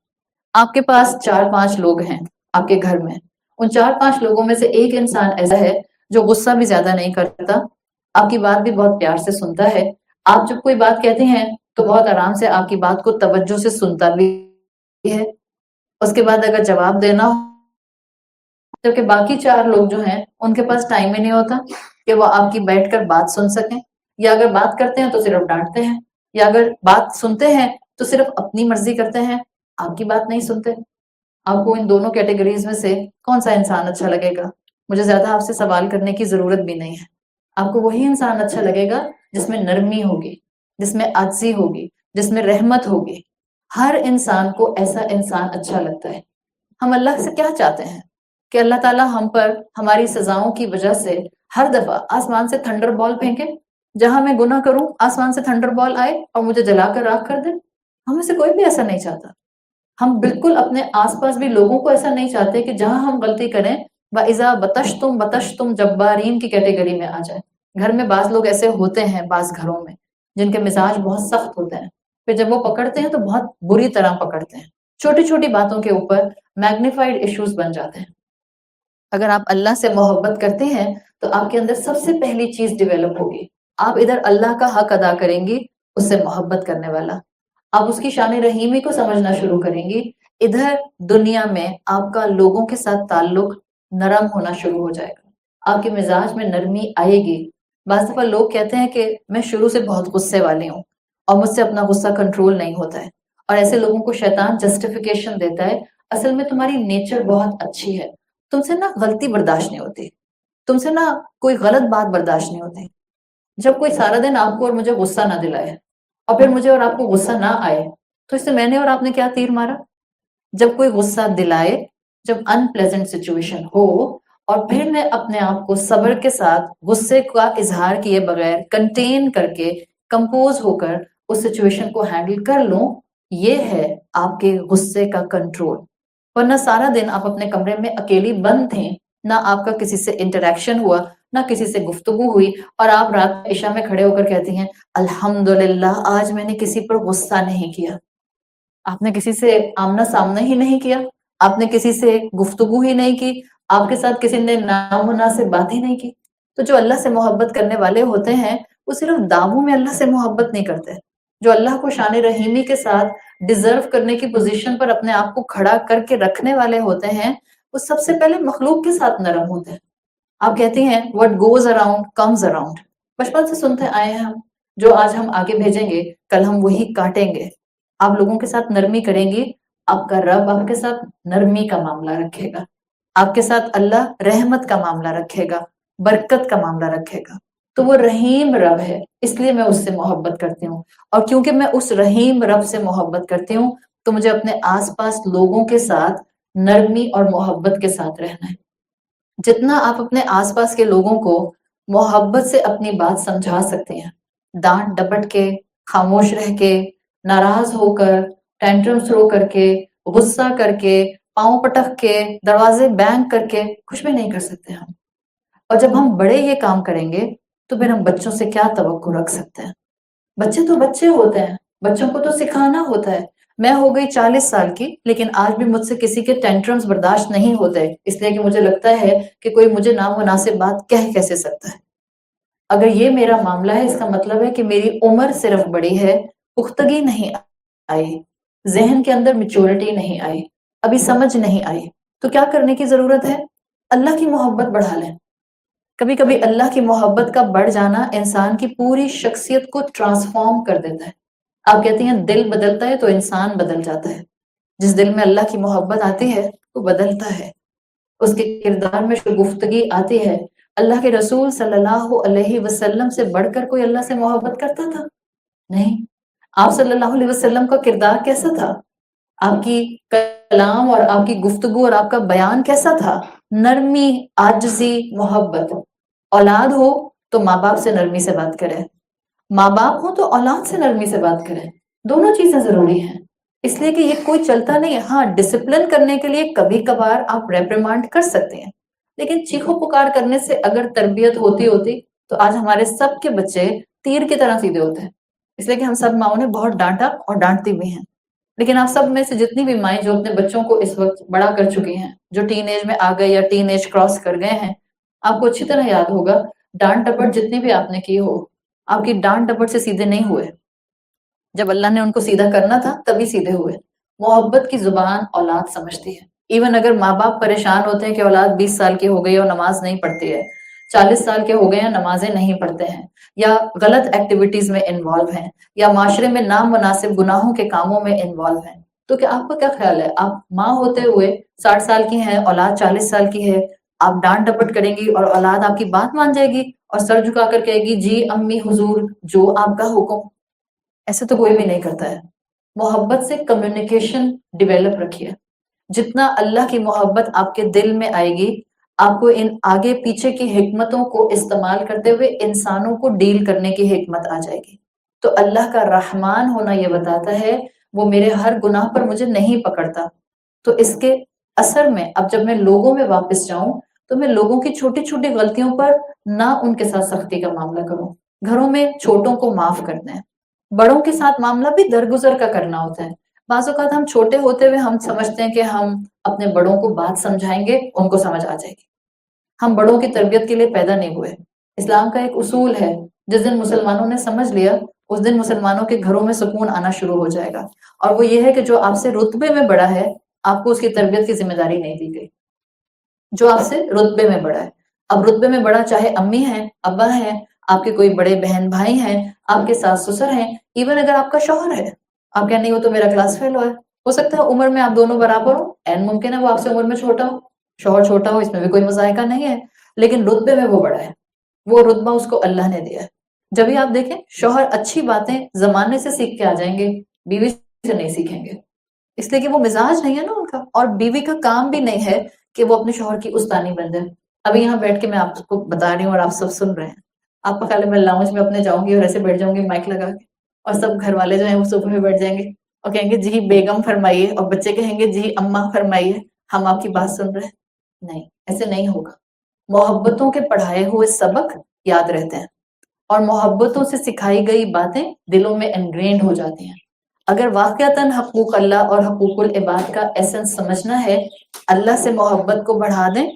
آپ کے پاس 4-5 لوگ ہیں آپ کے گھر میں، ان 4-5 لوگوں میں سے ایک انسان ایسا ہے جو غصہ بھی زیادہ نہیں کرتا، آپ کی بات بھی بہت پیار سے سنتا ہے. آپ جب کوئی بات کہتے ہیں تو بہت آرام سے آپ کی بات کو توجہ سے سنتا بھی ہے. اس کے بعد اگر جواب دینا ہو، جبکہ باقی 4 لوگ جو ہیں ان کے پاس ٹائم ہی نہیں ہوتا کہ وہ آپ کی بیٹھ کر بات سن سکیں، یا اگر بات کرتے ہیں تو صرف ڈانٹتے ہیں، یا اگر بات سنتے ہیں تو صرف اپنی مرضی کرتے ہیں، آپ کی بات نہیں سنتے. آپ کو ان دونوں کیٹیگریز میں سے کون سا انسان اچھا لگے گا؟ مجھے زیادہ آپ سے سوال کرنے کی ضرورت بھی نہیں ہے. آپ کو وہی انسان اچھا لگے گا جس میں نرمی ہوگی، جس میں عاجزی ہوگی، جس میں رحمت ہوگی. ہر انسان کو ایسا انسان اچھا لگتا ہے. ہم اللہ سے کیا چاہتے ہیں کہ اللہ تعالیٰ ہم پر ہماری سزاؤں کی وجہ سے ہر دفعہ آسمان سے تھنڈر بال پھینکے. جہاں میں گناہ کروں آسمان سے تھنڈر بال آئے اور مجھے جلا کر راکھ کر دے. ہم میں سے کوئی بھی ایسا نہیں چاہتا. ہم بالکل اپنے آس پاس بھی لوگوں کو ایسا نہیں چاہتے کہ جہاں ہم غلطی کریں وَإِذَا بَطَشْتُمْ بَطَشْتُمْ جبارین کی کیٹیگری میں آ جائے. گھر میں بعض لوگ ایسے ہوتے ہیں بعض گھروں میں جن کے مزاج بہت سخت ہوتے ہیں. پھر جب وہ پکڑتے ہیں تو بہت بری طرح پکڑتے ہیں. چھوٹی چھوٹی باتوں کے اوپر میگنیفائڈ ایشوز بن جاتے ہیں. اگر آپ اللہ سے محبت کرتے ہیں تو آپ کے اندر سب سے پہلی چیز ڈیولپ ہوگی. آپ ادھر اللہ کا حق ادا کریں گی اس سے محبت کرنے والا. آپ اس کی شان رحیمی کو سمجھنا شروع کریں گی. ادھر دنیا میں آپ کا لوگوں کے ساتھ تعلق نرم ہونا شروع ہو جائے گا. آپ کے مزاج میں نرمی آئے گی. بعض دفعہ لوگ کہتے ہیں کہ میں شروع سے بہت غصے والی ہوں اور مجھ سے اپنا غصہ کنٹرول نہیں ہوتا ہے. اور ایسے لوگوں کو شیطان جسٹیفیکیشن دیتا ہے اصل میں تمہاری نیچر بہت اچھی ہے. تم سے نہ غلطی برداشت نہیں ہوتی. تم سے نہ کوئی غلط بات برداشت نہیں ہوتی. جب کوئی سارا دن آپ کو اور مجھے غصہ نہ دلائے اور پھر مجھے اور آپ کو غصہ نہ آئے تو اس سے میں نے اور آپ نے کیا تیر مارا. جب کوئی غصہ دلائے, جب ان پلیزنٹ سچویشن ہو اور پھر میں اپنے آپ کو صبر کے ساتھ غصے کا اظہار کیے بغیر کنٹین کر کے کمپوز ہو کر اس سچویشن کو ہینڈل کر لوں, یہ ہے آپ کے غصے کا کنٹرول. ورنہ سارا دن آپ اپنے کمرے میں اکیلی بند تھے, نہ آپ کا کسی سے انٹریکشن ہوا, نہ کسی سے گفتگو ہوئی, اور آپ رات عشاء میں کھڑے ہو کر کہتی ہیں الحمدللہ آج میں نے کسی پر غصہ نہیں کیا. آپ نے کسی سے آمنا سامنا ہی نہیں کیا, آپ نے کسی سے گفتگو ہی نہیں کی, آپ کے ساتھ کسی نے نامناسب بات ہی نہیں کی. تو جو اللہ سے محبت کرنے والے ہوتے ہیں وہ صرف دعووں میں اللہ سے محبت نہیں کرتے. جو اللہ کو شان رحیمی کے ساتھ ڈیزرو کرنے کی پوزیشن پر اپنے آپ کو کھڑا کر کے رکھنے والے ہوتے ہیں وہ سب سے پہلے مخلوق کے ساتھ نرم ہوتے ہیں. آپ کہتی ہیں what goes around comes around. بچپن سے سنتے آئے ہیں ہم, جو آج ہم آگے بھیجیں گے کل ہم وہی کاٹیں گے. آپ لوگوں کے ساتھ نرمی کریں گی, آپ کا رب آپ کے ساتھ نرمی کا معاملہ رکھے گا. آپ کے ساتھ اللہ رحمت کا معاملہ رکھے گا, برکت کا معاملہ رکھے گا. تو وہ رحیم رب ہے, اس لیے میں اس سے محبت کرتی ہوں. اور کیونکہ میں اس رحیم رب سے محبت کرتی ہوں تو مجھے اپنے آس پاس لوگوں کے ساتھ نرمی اور محبت کے ساتھ رہنا ہے. جتنا آپ اپنے آس پاس کے لوگوں کو محبت سے اپنی بات سمجھا سکتے ہیں, ڈانٹ ڈپٹ کے, خاموش رہ کے, ناراض ہو کر, ٹینٹرم تھرو کر کے, غصہ کر کے, پاؤں پٹک کے, دروازے بینگ کر کے کچھ بھی نہیں کر سکتے ہم. اور جب ہم بڑے یہ کام کریں گے تو پھر ہم بچوں سے کیا توقع رکھ سکتے ہیں. بچے تو بچے ہوتے ہیں, بچوں کو تو سکھانا ہوتا ہے. میں ہو گئی 40 سال کی لیکن آج بھی مجھ سے کسی کے ٹینٹرمز برداشت نہیں ہوتے, اس لیے کہ مجھے لگتا ہے کہ کوئی مجھے نامناسب بات کہہ کیسے سکتا ہے. اگر یہ میرا معاملہ ہے اس کا مطلب ہے کہ میری عمر صرف بڑی ہے, پختگی نہیں آئی, ذہن کے اندر میچورٹی نہیں آئی, ابھی سمجھ نہیں آئی. تو کیا کرنے کی ضرورت ہے؟ اللہ کی محبت بڑھا لیں. کبھی کبھی اللہ کی محبت کا بڑھ جانا انسان کی پوری شخصیت کو ٹرانسفارم کر دیتا ہے. آپ کہتی ہیں دل بدلتا ہے تو انسان بدل جاتا ہے. جس دل میں اللہ کی محبت آتی ہے وہ بدلتا ہے. اس کے کردار میں شگفتگی آتی ہے. اللہ کے رسول صلی اللہ علیہ وسلم سے بڑھ کر کوئی اللہ سے محبت کرتا تھا؟ نہیں. آپ صلی اللہ علیہ وسلم کا کردار کیسا تھا؟ آپ کی کلام اور آپ کی گفتگو اور آپ کا بیان کیسا تھا؟ نرمی, عاجزی, محبت. اولاد ہو تو ماں باپ سے نرمی سے بات کریں, ماں باپ ہو تو اولاد سے نرمی سے بات کریں. دونوں چیزیں ضروری ہیں, اس لیے کہ یہ کوئی چلتا نہیں ہے. ہاں ڈسپلن کرنے کے لیے کبھی کبھار آپ ریپریمانڈ کر سکتے ہیں, لیکن چیخو پکار کرنے سے اگر تربیت ہوتی تو آج ہمارے سب کے بچے تیر کی طرح سیدھے ہوتے ہیں. اس لیے کہ ہم سب ماؤں نے بہت ڈانٹا اور ڈانٹتی بھی ہیں. لیکن آپ سب میں سے جتنی بھی مائیں جو اپنے بچوں کو اس وقت بڑا کر چکی ہیں, جو ٹین ایج میں آ گئے یا ٹین ایج کراس کر گئے ہیں, آپ کو اچھی طرح یاد ہوگا ڈانٹ ڈپٹ جتنی بھی آپ نے کی ہو, آپ کی ڈانٹ ڈپٹ سے سیدھے نہیں ہوئے. جب اللہ نے ان کو سیدھا کرنا تھا تبھی سیدھے ہوئے. محبت کی زبان اولاد سمجھتی ہے. ایون اگر ماں باپ پریشان ہوتے ہیں کہ اولاد 20 سال کی ہو گئی اور نماز نہیں پڑھتی ہے, 40 سال کے ہو گئے ہیں نمازیں نہیں پڑھتے ہیں, یا غلط ایکٹیویٹیز میں انوالو ہیں, یا معاشرے میں نامناسب گناہوں کے کاموں میں انوالو ہیں, تو کیا آپ کا کیا خیال ہے؟ آپ ماں ہوتے ہوئے 60 سال کی ہیں, اولاد 40 سال کی ہے, آپ ڈانٹ ڈپٹ کریں گی اور اولاد آپ کی بات مان جائے گی اور سر جھکا کر کہے گی جی امی حضور جو آپ کا حکم. ایسے تو کوئی بھی نہیں کرتا ہے. محبت سے کمیونیکیشن ڈیولپ رکھیے. جتنا اللہ کی محبت آپ کے دل میں آئے گی، آپ کو ان آگے پیچھے کی حکمتوں کو استعمال کرتے ہوئے انسانوں کو ڈیل کرنے کی حکمت آ جائے گی. تو اللہ کا رحمان ہونا یہ بتاتا ہے وہ میرے ہر گناہ پر مجھے نہیں پکڑتا. تو اس کے اثر میں اب جب میں لوگوں میں واپس جاؤں تو میں لوگوں کی چھوٹی چھوٹی غلطیوں پر نہ ان کے ساتھ سختی کا معاملہ کروں. گھروں میں چھوٹوں کو معاف کرنا ہے. بڑوں کے ساتھ معاملہ بھی درگزر کا کرنا ہوتا ہے. بعض اوقات ہم چھوٹے ہوتے ہوئے ہم سمجھتے ہیں کہ ہم اپنے بڑوں کو بات سمجھائیں گے، ان کو سمجھ آ جائے گی. ہم بڑوں کی تربیت کے لیے پیدا نہیں ہوئے. اسلام کا ایک اصول ہے، جس دن مسلمانوں نے سمجھ لیا اس دن مسلمانوں کے گھروں میں سکون آنا شروع ہو جائے گا. اور وہ یہ ہے کہ جو آپ سے رتبے میں بڑا ہے، آپ کو اس کی تربیت کی ذمہ داری نہیں دی گئی. جو آپ سے رتبے میں بڑا ہے، اب رتبے میں بڑا چاہے امی ہیں، ابا ہیں، آپ کے کوئی بڑے بہن بھائی ہیں، آپ کے ساس سسر ہیں، ایون اگر آپ کا شوہر ہے، آپ کیا نہیں وہ تو میرا کلاس فیلو ہے. ہو سکتا ہے عمر میں آپ دونوں برابر ہو، این ممکن ہے وہ آپ سے عمر میں چھوٹا ہو، شوہر چھوٹا ہو، اس میں بھی کوئی مذائقہ نہیں ہے، لیکن رتبے میں وہ بڑا ہے. وہ رتبہ اس کو اللہ نے دیا ہے. جبھی آپ دیکھیں شوہر اچھی باتیں زمانے سے سیکھ کے آ جائیں گے، بیوی سے نہیں سیکھیں گے، اس لیے کہ وہ مزاج نہیں ہے نا ان کا. اور بیوی کا کام بھی نہیں ہے کہ وہ اپنے شوہر کی استانی بن جائے. ابھی یہاں بیٹھ کے میں آپ کو بتا رہی ہوں اور آپ سب سن رہے ہیں. آپ کا خیال ہے میں لاؤنج میں اپنے جاؤں گی اور ایسے بیٹھ جاؤں گی مائک لگا کے، اور سب گھر والے جو ہیں وہ صوفے پہ بیٹھ جائیں گے اور کہیں گے جی بیگم فرمائیے، اور بچے کہیں گے جی اماں فرمائیے، ہم آپ کی بات سن رہے ہیں. نہیں، ایسے نہیں ہوگا. محبتوں کے پڑھائے ہوئے سبق یاد رہتے ہیں، اور محبتوں سے سکھائی گئی باتیں دلوں میں انگرینڈ ہو جاتی ہیں. اگر واقعتاً حقوق اللہ اور حقوق العباد کا ایسنس سمجھنا ہے، اللہ سے محبت کو بڑھا دیں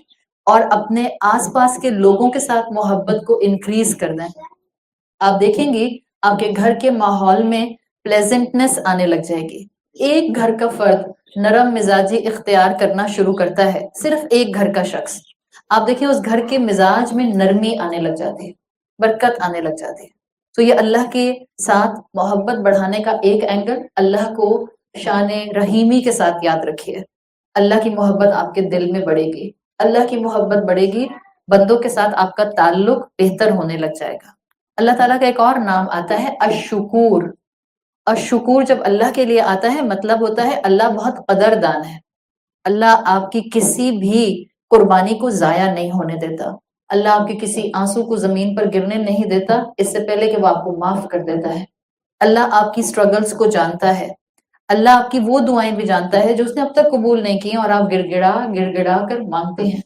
اور اپنے آس پاس کے لوگوں کے ساتھ محبت کو انکریز کر دیں. آپ دیکھیں گی آپ کے گھر کے ماحول میں پلیزنٹنس آنے لگ جائے گی. ایک گھر کا فرد نرم مزاجی اختیار کرنا شروع کرتا ہے، صرف ایک گھر کا شخص. آپ دیکھیں اس گھر کے مزاج میں نرمی آنے لگ جاتی ہے، برکت آنے لگ جاتی ہے. تو یہ اللہ کے ساتھ محبت بڑھانے کا ایک اینگل. اللہ کو شان رحیمی کے ساتھ یاد رکھیے. اللہ کی محبت آپ کے دل میں بڑھے گی، اللہ کی محبت بڑھے گی، بندوں کے ساتھ آپ کا تعلق بہتر ہونے لگ جائے گا. اللہ تعالیٰ کا ایک اور نام آتا ہے الشکور. الشکور جب اللہ کے لیے آتا ہے مطلب ہوتا ہے اللہ بہت قدردان ہے. اللہ آپ کی کسی بھی قربانی کو ضائع نہیں ہونے دیتا. اللہ آپ کے کسی آنسو کو زمین پر گرنے نہیں دیتا اس سے پہلے کہ وہ آپ کو معاف کر دیتا ہے. اللہ آپ کی سٹرگلز کو جانتا ہے. اللہ آپ کی وہ دعائیں بھی جانتا ہے جو اس نے اب تک قبول نہیں کی اور آپ گڑ گڑا کر مانگتے ہیں.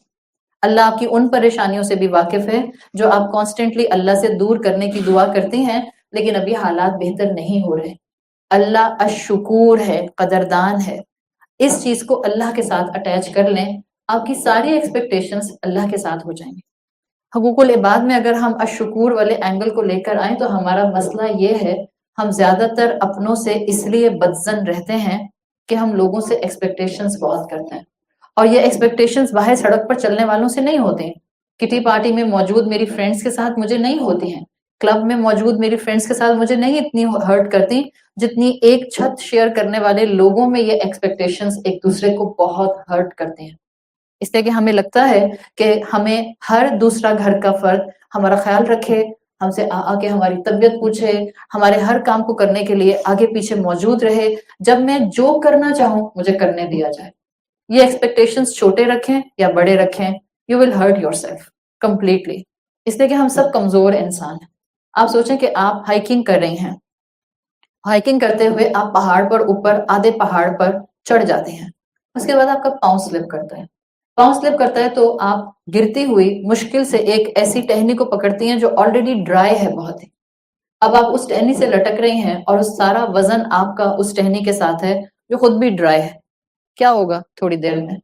اللہ آپ کی ان پریشانیوں سے بھی واقف ہے جو آپ کانسٹنٹلی اللہ سے دور کرنے کی دعا کرتی ہیں لیکن ابھی حالات بہتر نہیں ہو رہے. اللہ الشکور ہے، قدردان ہے. اس چیز کو اللہ کے ساتھ اٹیچ کر لیں، آپ کی ساری ایکسپیکٹیشنز اللہ کے ساتھ ہو جائیں گی. حقوق العباد میں اگر ہم الشکور والے اینگل کو لے کر آئیں تو ہمارا مسئلہ یہ ہے ہم زیادہ تر اپنوں سے اس لیے بدظن رہتے ہیں کہ ہم لوگوں سے ایکسپیکٹیشنز بہت کرتے ہیں. اور یہ ایکسپیکٹیشنز باہر سڑک پر چلنے والوں سے نہیں ہوتے ہیں. کٹی پارٹی میں موجود میری فرینڈز کے ساتھ مجھے نہیں ہوتی ہیں، کلب میں موجود میری فرینڈز کے ساتھ مجھے نہیں اتنی ہرٹ کرتی جتنی ایک چھت شیئر کرنے والے لوگوں میں یہ ایکسپیکٹیشنز ایک دوسرے کو بہت ہرٹ کرتے ہیں. اس لیے کہ ہمیں لگتا ہے کہ ہمیں ہر دوسرا گھر کا فرد ہمارا خیال رکھے، ہم سے آ کے ہماری طبیعت پوچھے، ہمارے ہر کام کو کرنے کے لیے آگے پیچھے موجود رہے، جب میں جو کرنا چاہوں مجھے کرنے دیا جائے. یہ ایکسپیکٹیشنز چھوٹے رکھیں یا بڑے رکھیں، you will hurt yourself completely. اس لیے کہ ہم سب کمزور انسان ہیں. آپ سوچیں کہ آپ ہائکنگ کر رہی ہیں، ہائکنگ کرتے ہوئے آپ پہاڑ پر اوپر آدھے پہاڑ پر چڑھ جاتے ہیں، اس کے بعد آپ کا پاؤں سلپ کرتا ہے. پاؤں سلپ کرتا ہے تو آپ گرتی ہوئی مشکل سے ایک ایسی ٹہنی کو پکڑتی ہیں جو آلریڈی ڈرائی ہے بہت ہی. اب آپ اس ٹہنی سے لٹک رہی ہیں اور اس سارا وزن آپ کا اس ٹہنی کے ساتھ ہے جو خود بھی ڈرائی ہے. کیا ہوگا؟ تھوڑی دیر میں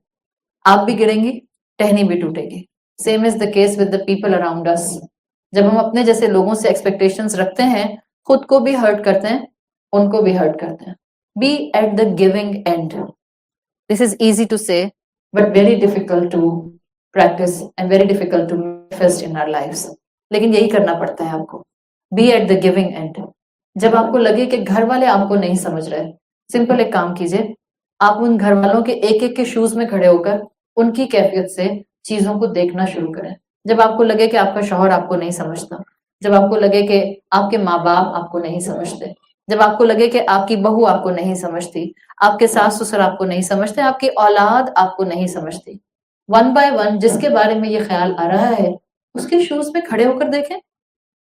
آپ بھی گریں گی، ٹہنی بھی ٹوٹے گی. Same is the case with the people around us. جب ہم اپنے جیسے لوگوں سے ایکسپیکٹیشنز رکھتے ہیں خود کو بھی ہرٹ کرتے ہیں، ان کو بھی ہرٹ کرتے ہیں. Be at the giving end. This is easy to say but very difficult to practice and very difficult to manifest in our lives. لیکن یہی کرنا پڑتا ہے آپ کو. Be at the giving end. جب آپ کو لگے کہ گھر والے آپ کو نہیں سمجھ رہے، سمپل ایک کام کیجئے، آپ ان گھر والوں کے ایک ایک کے شوز میں کھڑے ہو کر ان کی کیفیت سے چیزوں کو دیکھنا شروع کریں. جب آپ کو لگے کہ آپ کا شوہر آپ کو نہیں سمجھتا، جب آپ کو لگے کہ آپ کے ماں باپ آپ کو نہیں سمجھتے، جب آپ کو لگے کہ آپ کی بہو آپ کو نہیں سمجھتی، آپ کے ساس سسر آپ کو نہیں سمجھتے، آپ کی اولاد آپ کو نہیں سمجھتی، ون بائی ون جس کے بارے میں یہ خیال آ رہا ہے اس کے شوز میں کھڑے ہو کر دیکھیں،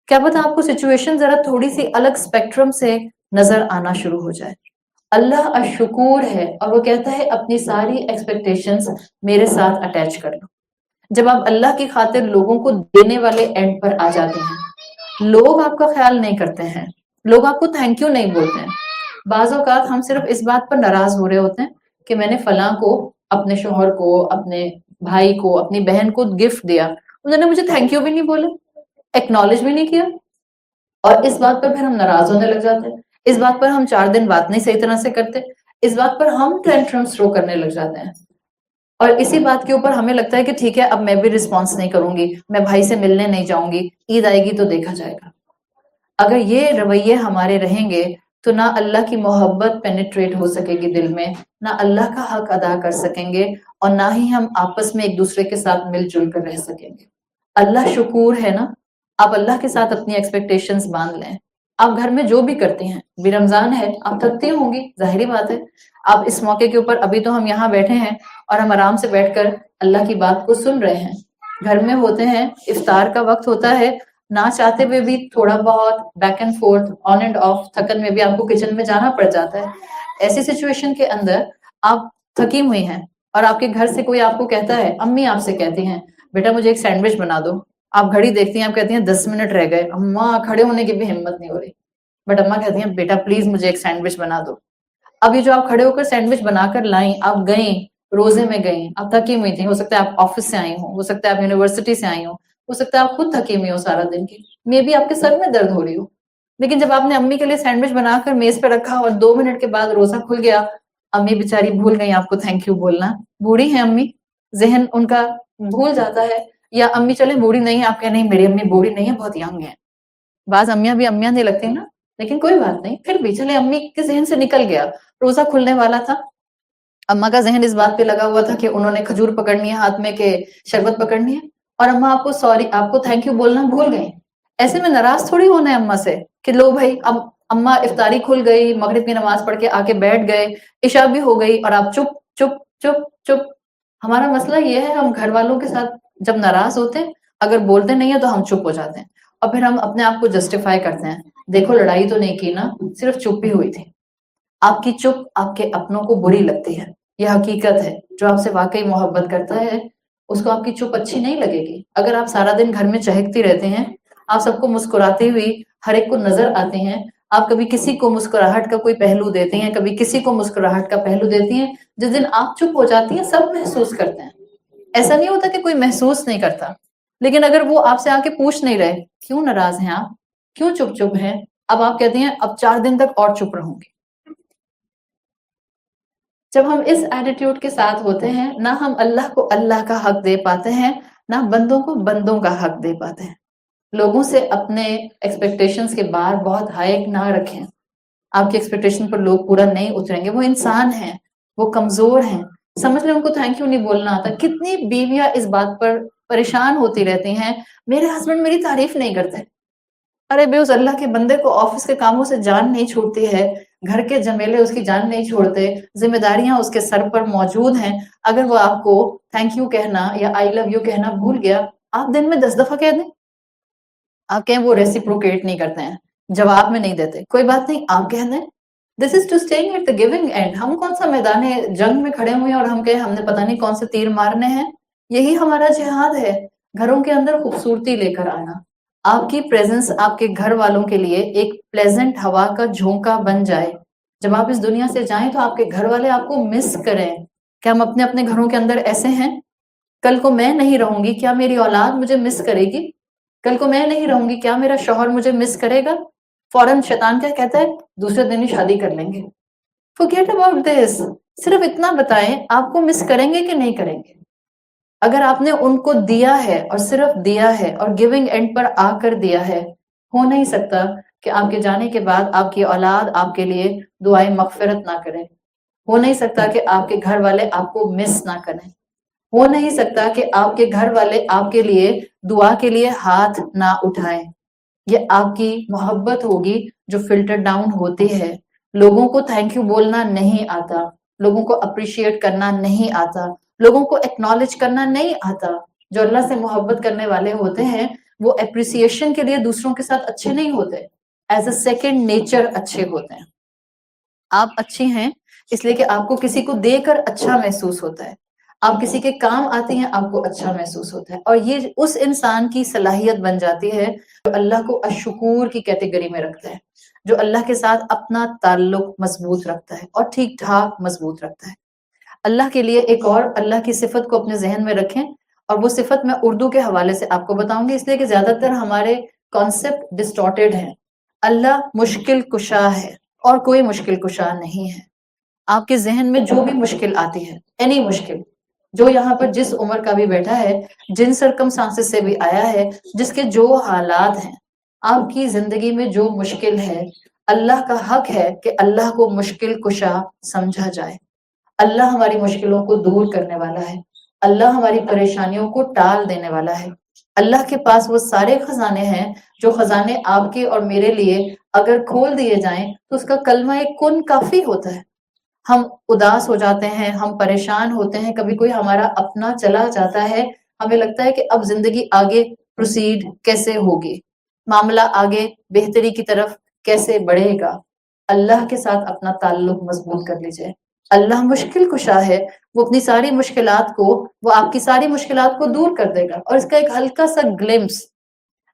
کیا پتا آپ کو سچویشن ذرا تھوڑی سی الگ اسپیکٹرم سے نظر آنا شروع ہو جائے۔ اللہ الشکور ہے اور وہ کہتا ہے اپنی ساری ایکسپیکٹیشنز میرے ساتھ اٹیچ کر لو۔ جب آپ اللہ کی خاطر لوگوں کو دینے والے اینڈ پر آ جاتے ہیں، لوگ آپ کا خیال نہیں کرتے ہیں، لوگ آپ کو تھینک یو نہیں بولتے ہیں۔ بعض اوقات ہم صرف اس بات پر ناراض ہو رہے ہوتے ہیں کہ میں نے فلاں کو، اپنے شوہر کو، اپنے بھائی کو، اپنی بہن کو گفٹ دیا، انہوں نے مجھے تھینک یو بھی نہیں بولا، ایکنالج بھی نہیں کیا، اور اس بات پر پھر ہم ناراض ہونے لگ جاتے ہیں، اس بات پر ہم 4 دن بات نہیں صحیح طرح سے کرتے، اس بات پر ہم ٹینٹرم تھرو کرنے لگ جاتے ہیں، اور اسی بات کے اوپر ہمیں لگتا ہے کہ ٹھیک ہے اب میں بھی رسپانس نہیں کروں گی، میں بھائی سے ملنے نہیں جاؤں گی، عید آئے گی تو دیکھا جائے گا۔ اگر یہ رویے ہمارے رہیں گے تو نہ اللہ کی محبت پینیٹریٹ ہو سکے گی دل میں، نہ اللہ کا حق ادا کر سکیں گے، اور نہ ہی ہم آپس میں ایک دوسرے کے ساتھ مل جل کر رہ سکیں گے۔ اللہ شکور ہے نا، آپ اللہ کے ساتھ اپنی ایکسپیکٹیشنز باندھ لیں۔ آپ گھر میں جو بھی کرتے ہیں، بھی رمضان ہے، آپ تھکتی ہوں گی، ظاہری بات ہے، آپ اس موقع کے اوپر ابھی تو ہم یہاں بیٹھے ہیں اور ہم آرام سے بیٹھ کر اللہ کی بات کو سن رہے ہیں، گھر میں ہوتے ہیں، افطار کا وقت ہوتا ہے، نہ چاہتے ہوئے بھی تھوڑا بہت back and forth, on and off, تھکن میں بھی آپ کو کچن میں جانا پڑ جاتا ہے۔ ایسی سچویشن کے اندر آپ تھکی ہوئی ہیں اور آپ کے گھر سے کوئی آپ کو کہتا ہے، امی آپ سے کہتی ہیں بیٹا مجھے ایک سینڈوچ بنا دو، آپ گھڑی دیکھتی ہیں، آپ کہتی ہیں 10 منٹ رہ گئے، اماں کھڑے ہونے کی بھی ہمت نہیں ہو رہی، بٹ اماں کہتی ہیں بیٹا پلیز مجھے ایک سینڈوچ بنا دو۔ اب یہ جو آپ کھڑے ہو کر سینڈوچ بنا کر لائیں، آپ گئیں، روزے میں گئیں، آپ تھکی ہوئی تھیں، ہو سکتا ہے آپ آفس سے آئی ہوں، ہو سکتا ہے آپ یونیورسٹی سے آئی ہو سکتا ہے آپ خود تھکی ہوئی ہو سارا دن کی، مے بی آپ کے سر میں درد ہو رہی ہو، لیکن جب آپ نے امی کے لیے سینڈوچ بنا کر میز پہ رکھا اور 2 منٹ کے بعد روزہ کھل گیا، امی بیچاری بھول گئی آپ کو تھینک یو بولنا، بوڑھی ہیں امی، ذہن ان کا بھول جاتا ہے، یا امی چلے بوڑھی نہیں، آپ کہ نہیں میری امی بوڑھی نہیں ہے، بہت ینگ ہے، بعض امیاں بھی امیاں نہیں لگتی نا، لیکن کوئی بات نہیں، پھر بھی چلے امی کے ذہن سے نکل گیا، روزہ کھلنے والا تھا، اما کا ذہن اس بات پہ لگا ہوا تھا کہ انہوں نے کھجور پکڑنی ہے ہاتھ میں کہ شربت پکڑنی ہے، اور اما آپ کو سوری، آپ کو تھینک یو بولنا بھول گئی۔ ایسے میں ناراض تھوڑی ہونا ہے اما سے کہ لو بھائی اب اما افطاری کھل گئی، مغرب کی نماز پڑھ کے آ کے بیٹھ گئے، عشاء بھی ہو گئی اور آپ چپ چپ چپ چپ۔ ہمارا مسئلہ یہ ہے، ہم گھر والوں کے ساتھ جب ناراض ہوتے ہیں، اگر بولتے نہیں ہیں تو ہم چپ ہو جاتے ہیں، اور پھر ہم اپنے آپ کو جسٹیفائی کرتے ہیں، دیکھو لڑائی تو نہیں کی نا، صرف چپ ہی ہوئی تھی۔ آپ کی چپ آپ کے اپنوں کو بری لگتی ہے، یہ حقیقت ہے، جو آپ سے واقعی محبت کرتا ہے اس کو آپ کی چپ اچھی نہیں لگے گی۔ اگر آپ سارا دن گھر میں چہکتی رہتے ہیں، آپ سب کو مسکراتے ہوئی ہر ایک کو نظر آتے ہیں، آپ کبھی کسی کو مسکراہٹ کا کوئی پہلو دیتے ہیں، کبھی کسی کو مسکراہٹ کا پہلو دیتی ہیں، جس دن آپ چپ ہو جاتی ہیں سب محسوس کرتے ہیں۔ ایسا نہیں ہوتا کہ کوئی محسوس نہیں کرتا، لیکن اگر وہ آپ سے آ کے پوچھ نہیں رہے کیوں ناراض ہیں آپ، کیوں چپ چپ ہیں، اب آپ کہتے ہیں اب 4 دن تک اور چپ رہوں گی۔ جب ہم اس ایٹیٹیوڈ کے ساتھ ہوتے ہیں، نہ ہم اللہ کو اللہ کا حق دے پاتے ہیں، نہ بندوں کو بندوں کا حق دے پاتے ہیں۔ لوگوں سے اپنے ایکسپیکٹیشنز کے بار بہت ہائی نہ رکھیں، آپ کی ایکسپیکٹیشن پر لوگ پورا نہیں اتریں گے، وہ انسان ہیں، وہ کمزور ہیں، سمجھ لیں ان کو تھینک یو نہیں بولنا آتا۔ کتنی بیویاں اس بات پر پریشان ہوتی رہتی ہیں، میرے ہسبینڈ میری تعریف نہیں کرتے۔ ارے بے اس اللہ کے بندے کو آفس کے کاموں سے جان نہیں چھوڑتی ہے، گھر کے جمیلے اس کی جان نہیں چھوڑتے، ذمہ داریاں اس کے سر پر موجود ہیں، اگر وہ آپ کو تھینک یو کہنا یا آئی لو یو کہنا بھول گیا، آپ دن میں 10 دفعہ کہہ دیں، آپ کہیں وہ ریسیپروکیٹ نہیں کرتے ہیں، جواب میں نہیں دیتے، کوئی بات نہیں آپ کہہ دیں، this is to staying at the giving end. ہم کون سا میدان جنگ میں کھڑے ہوئے ہیں اور ہم کہیں ہم نے پتہ نہیں کون سے تیر مارنے ہیں، یہی ہمارا جہاد ہے، گھروں کے اندر خوبصورتی لے کر آنا۔ آپ کی پریزنس آپ کے گھر والوں کے لیے ایک پلیزنٹ ہوا کا جھونکا بن جائے، جب آپ اس دنیا سے جائیں تو آپ کے گھر والے آپ کو مس کریں۔ کیا ہم اپنے اپنے گھروں کے اندر ایسے ہیں؟ کل کو میں نہیں رہوں گی، کیا میری اولاد مجھے مس کرے گی؟ کل کو میں نہیں رہوں گی، کیا میرا شوہر مجھے مس کرے گا؟ فوراً شیطان کیا کہتا ہے؟ دوسرے دن ہی شادی کر لیں گے۔ forget about this، صرف اتنا بتائیں آپ کو مس کریں گے کہ نہیں کریں گے؟ اگر آپ نے ان کو دیا ہے اور صرف دیا ہے اور گیونگ اینڈ پر آ کر دیا ہے، ہو نہیں سکتا کہ آپ کے جانے کے بعد آپ کی اولاد آپ کے لیے دعائیں مغفرت نہ کرے، ہو نہیں سکتا کہ آپ کے گھر والے آپ کو مس نہ کریں، ہو نہیں سکتا کہ آپ کے گھر والے آپ کے لیے دعا کے لیے ہاتھ نہ اٹھائیں۔ یہ آپ کی محبت ہوگی جو فلٹر ڈاؤن ہوتی ہے. لوگوں کو تھینک یو بولنا نہیں آتا، لوگوں کو اپریشیٹ کرنا نہیں آتا، لوگوں کو ایکنالج کرنا نہیں آتا. جو اللہ سے محبت کرنے والے ہوتے ہیں وہ اپریسیشن کے لیے دوسروں کے ساتھ اچھے نہیں ہوتے، ایز اے سیکنڈ نیچر اچھے ہوتے ہیں. آپ اچھی ہیں اس لیے کہ آپ کو کسی کو دے کر اچھا محسوس ہوتا ہے، آپ کسی کے کام آتی ہیں آپ کو اچھا محسوس ہوتا ہے، اور یہ اس انسان کی صلاحیت بن جاتی ہے جو اللہ کو الشکور کی کیٹیگری میں رکھتا ہے، جو اللہ کے ساتھ اپنا تعلق مضبوط رکھتا ہے اور ٹھیک ٹھاک مضبوط رکھتا ہے. اللہ کے لیے ایک اور اللہ کی صفت کو اپنے ذہن میں رکھیں، اور وہ صفت میں اردو کے حوالے سے آپ کو بتاؤں گی، اس لیے کہ زیادہ تر ہمارے کانسیپٹ ڈسٹارٹیڈ ہیں. اللہ مشکل کشا ہے اور کوئی مشکل کشا نہیں ہے. آپ کے ذہن میں جو بھی مشکل آتی ہے، اینی مشکل، جو یہاں پر جس عمر کا بھی بیٹھا ہے، جن سرکمسٹانسز سے بھی آیا ہے، جس کے جو حالات ہیں، آپ کی زندگی میں جو مشکل ہے، اللہ کا حق ہے کہ اللہ کو مشکل کشا سمجھا جائے. اللہ ہماری مشکلوں کو دور کرنے والا ہے، اللہ ہماری پریشانیوں کو ٹال دینے والا ہے. اللہ کے پاس وہ سارے خزانے ہیں جو خزانے آپ کے اور میرے لیے اگر کھول دیے جائیں تو اس کا کلمہ ایک کن کافی ہوتا ہے. ہم اداس ہو جاتے ہیں، ہم پریشان ہوتے ہیں، کبھی کوئی ہمارا اپنا چلا جاتا ہے، ہمیں لگتا ہے کہ اب زندگی آگے پروسیڈ کیسے ہوگی، معاملہ آگے بہتری کی طرف کیسے بڑھے گا. اللہ کے ساتھ اپنا تعلق مضبوط کر لیجئے. اللہ مشکل کشا ہے، وہ اپنی ساری مشکلات کو، وہ آپ کی ساری مشکلات کو دور کر دے گا. اور اس کا ایک ہلکا سا گلمپس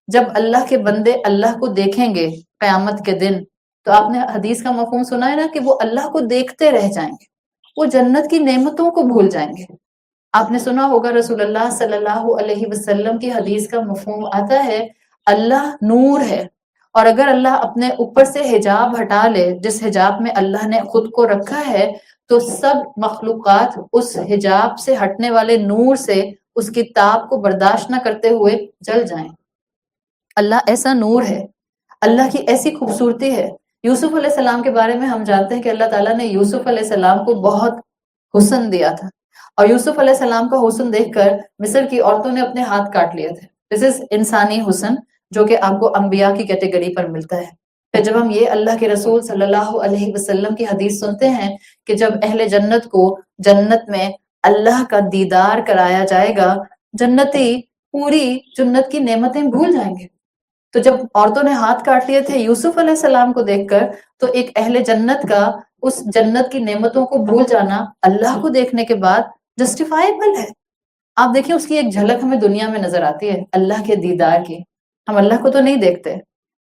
جب اللہ کے بندے اللہ کو دیکھیں گے قیامت کے دن، تو آپ نے حدیث کا مفہوم سنا ہے نا کہ وہ اللہ کو دیکھتے رہ جائیں گے، وہ جنت کی نعمتوں کو بھول جائیں گے. آپ نے سنا ہوگا رسول اللہ صلی اللہ علیہ وسلم کی حدیث کا مفہوم آتا ہے اللہ نور ہے، اور اگر اللہ اپنے اوپر سے حجاب ہٹا لے، جس حجاب میں اللہ نے خود کو رکھا ہے، تو سب مخلوقات اس حجاب سے ہٹنے والے نور سے اس کی تاب کو برداشت نہ کرتے ہوئے جل جائیں. اللہ ایسا نور ہے، اللہ کی ایسی خوبصورتی ہے. یوسف علیہ السلام کے بارے میں ہم جانتے ہیں کہ اللہ تعالیٰ نے یوسف علیہ السلام کو بہت حسن دیا تھا، اور یوسف علیہ السلام کا حسن دیکھ کر مصر کی عورتوں نے اپنے ہاتھ کاٹ لیے تھے. دس از انسانی حسن جو کہ آپ کو انبیاء کی کیٹیگری پر ملتا ہے. پھر جب ہم یہ اللہ کے رسول صلی اللہ علیہ وسلم کی حدیث سنتے ہیں کہ جب اہل جنت کو جنت میں اللہ کا دیدار کرایا جائے گا، جنتی پوری جنت کی نعمتیں بھول جائیں گے. تو جب عورتوں نے ہاتھ کاٹ لیے تھے یوسف علیہ السلام کو دیکھ کر، تو ایک اہل جنت کا اس جنت کی نعمتوں کو بھول جانا اللہ کو دیکھنے کے بعد جسٹیفائبل ہے. آپ دیکھیں اس کی ایک جھلک ہمیں دنیا میں نظر آتی ہے اللہ کے دیدار کی. ہم اللہ کو تو نہیں دیکھتے،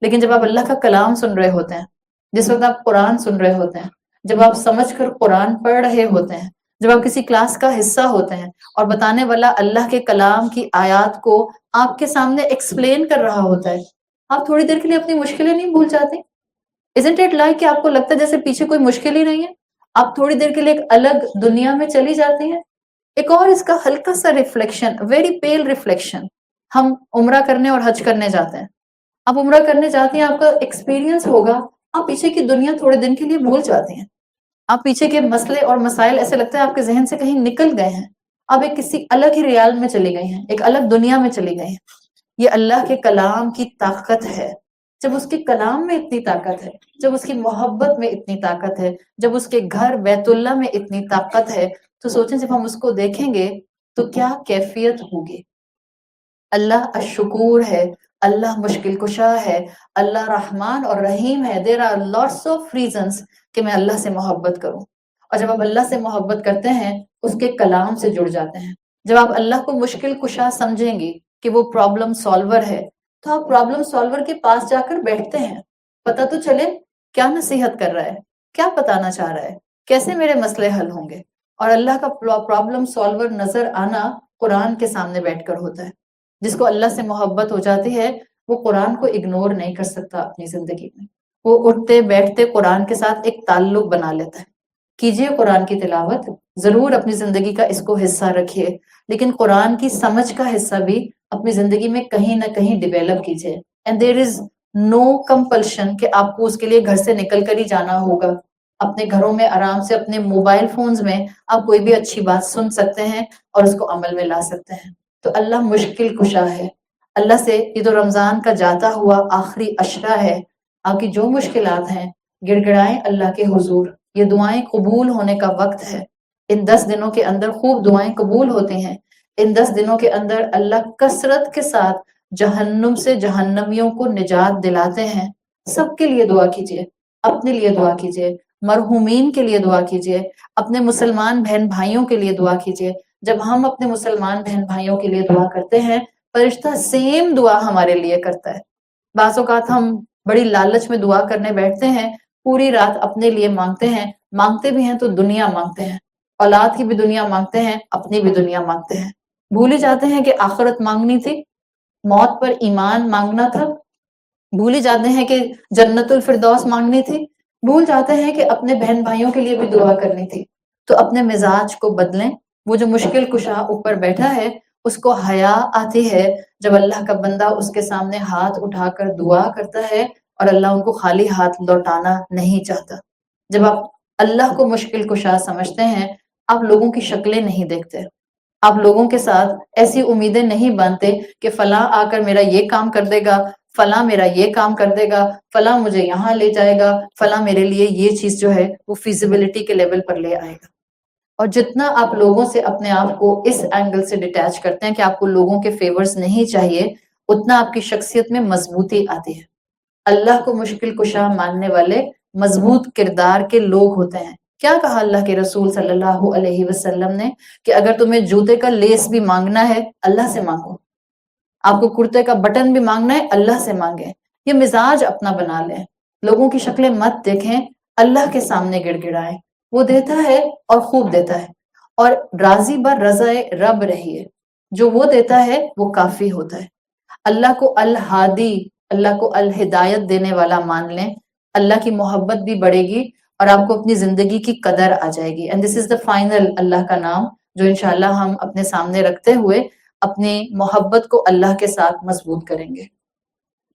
لیکن جب آپ اللہ کا کلام سن رہے ہوتے ہیں، جس وقت آپ قرآن سن رہے ہوتے ہیں، جب آپ سمجھ کر قرآن پڑھ رہے ہوتے ہیں، جب آپ کسی کلاس کا حصہ ہوتے ہیں اور بتانے والا اللہ کے کلام کی آیات کو آپ کے سامنے ایکسپلین کر رہا ہوتا ہے، آپ تھوڑی دیر کے لیے اپنی مشکلیں نہیں بھول جاتے؟ Isn't it like کہ آپ کو لگتا ہے جیسے پیچھے کوئی مشکل ہی نہیں ہے، آپ تھوڑی دیر کے لیے ایک الگ دنیا میں چلی جاتی ہیں. ایک اور اس کا ہلکا سا ریفلیکشن، ویری پیل ریفلیکشن، ہم عمرہ کرنے اور حج کرنے جاتے ہیں. آپ عمرہ کرنے جاتے ہیں، آپ کا ایکسپیرینس ہوگا، آپ پیچھے کی دنیا تھوڑے دن کے لیے بھول جاتے ہیں. آپ پیچھے کے مسئلے اور مسائل ایسے لگتا ہے آپ کے ذہن سے کہیں نکل گئے ہیں، آپ ایک کسی الگ ہی ریال میں چلی گئی ہیں، ایک الگ دنیا میں چلی گئی ہیں. یہ اللہ کے کلام کی طاقت ہے. جب اس کے کلام میں اتنی طاقت ہے، جب اس کی محبت میں اتنی طاقت ہے، جب اس کے گھر بیت اللہ میں اتنی طاقت ہے، تو سوچیں جب ہم اس کو دیکھیں گے تو کیا کیفیت ہوگی. اللہ الشکور ہے، اللہ مشکل کشا ہے، اللہ رحمان اور رحیم ہے. There are lots of reasons کہ میں اللہ سے محبت کروں. اور جب آپ اللہ سے محبت کرتے ہیں اس کے کلام سے جڑ جاتے ہیں. جب آپ اللہ کو مشکل کشا سمجھیں گے کہ وہ پرابلم سالور ہے، تو آپ پرابلم سالور کے پاس جا کر بیٹھتے ہیں. پتہ تو چلے کیا نصیحت کر رہا ہے، کیا بتانا چاہ رہا ہے، کیسے میرے مسئلے حل ہوں گے. اور اللہ کا پرابلم سالور نظر آنا قرآن کے سامنے بیٹھ کر ہوتا ہے. جس کو اللہ سے محبت ہو جاتی ہے وہ قرآن کو اگنور نہیں کر سکتا اپنی زندگی میں. وہ اٹھتے بیٹھتے قرآن کے ساتھ ایک تعلق بنا لیتا ہے. کیجئے قرآن کی تلاوت، ضرور اپنی زندگی کا اس کو حصہ رکھیے، لیکن قرآن کی سمجھ کا حصہ بھی اپنی زندگی میں کہیں نہ کہیں ڈیویلپ کیجئے. And there is no compulsion کہ آپ کو اس کے لیے گھر سے نکل کر ہی جانا ہوگا. اپنے گھروں میں آرام سے اپنے موبائل فونز میں آپ کوئی بھی اچھی بات سن سکتے ہیں اور اس کو عمل میں لا سکتے ہیں. تو اللہ مشکل کشا ہے، اللہ سے یہ تو رمضان کا جاتا ہوا آخری عشرہ ہے، آپ کی جو مشکلات ہیں گڑ گڑائیں اللہ کے حضور، یہ دعائیں قبول ہونے کا وقت ہے۔ ان 10 دنوں کے اندر خوب دعائیں قبول ہوتی ہیں۔ ان 10 دنوں کے اندر اللہ کثرت کے ساتھ جہنم سے جہنمیوں کو نجات دلاتے ہیں۔ سب کے لیے دعا کیجیے، اپنے لیے دعا کیجیے، مرحومین کے لیے دعا کیجیے، اپنے مسلمان بہن بھائیوں کے لیے دعا کیجیے۔ جب ہم اپنے مسلمان بہن بھائیوں کے لیے دعا کرتے ہیں، فرشتہ سیم دعا ہمارے لیے کرتا ہے۔ بعض اوقات ہم بڑی لالچ میں دعا کرنے بیٹھتے ہیں، پوری رات اپنے لیے مانگتے بھی ہیں تو دنیا مانگتے ہیں، اولاد کی بھی دنیا مانگتے ہیں، اپنی بھی دنیا مانگتے ہیں، بھول ہی جاتے ہیں کہ آخرت مانگنی تھی، موت پر ایمان مانگنا تھا، بھول ہی جاتے ہیں کہ جنت الفردوس مانگنی تھی، بھول جاتے ہیں کہ اپنے بہن بھائیوں کے لیے بھی دعا کرنی تھی۔ تو اپنے مزاج کو بدلیں۔ وہ جو مشکل کشا اوپر بیٹھا ہے اس کو حیا آتی ہے جب اللہ کا بندہ اس کے سامنے ہاتھ اٹھا کر دعا کرتا ہے، اور اللہ ان کو خالی ہاتھ لوٹانا نہیں چاہتا۔ جب آپ اللہ کو مشکل کشا سمجھتے ہیں، آپ لوگوں کی شکلیں نہیں دیکھتے، آپ لوگوں کے ساتھ ایسی امیدیں نہیں باندھتے کہ فلاں آ کر میرا یہ کام کر دے گا، فلاں میرا یہ کام کر دے گا، فلاں مجھے یہاں لے جائے گا، فلاں میرے لیے یہ چیز جو ہے وہ فیزیبلٹی کے لیول پر لے آئے گا۔ اور جتنا آپ لوگوں سے اپنے آپ کو اس اینگل سے ڈیٹیچ کرتے ہیں کہ آپ کو لوگوں کے فیورز نہیں چاہیے، اتنا آپ کی شخصیت میں مضبوطی آتی ہے۔ اللہ کو مشکل کشا ماننے والے مضبوط کردار کے لوگ ہوتے ہیں۔ کیا کہا اللہ کے رسول صلی اللہ علیہ وسلم نے کہ اگر تمہیں جوتے کا لیس بھی مانگنا ہے اللہ سے مانگو، آپ کو کرتے کا بٹن بھی مانگنا ہے اللہ سے مانگیں۔ یہ مزاج اپنا بنا لیں، لوگوں کی شکلیں مت دیکھیں، اللہ کے سامنے گڑ گڑائیں، وہ دیتا ہے اور خوب دیتا ہے، اور راضی بر رضا رب رہیے، جو وہ دیتا ہے وہ کافی ہوتا ہے۔ اللہ کو الہادی، اللہ کو الہدایت دینے والا مان لیں، اللہ کی محبت بھی بڑھے گی اور آپ کو اپنی زندگی کی قدر آ جائے گی۔ And this is the final اللہ کا نام جو انشاءاللہ ہم اپنے سامنے رکھتے ہوئے اپنی محبت کو اللہ کے ساتھ مضبوط کریں گے۔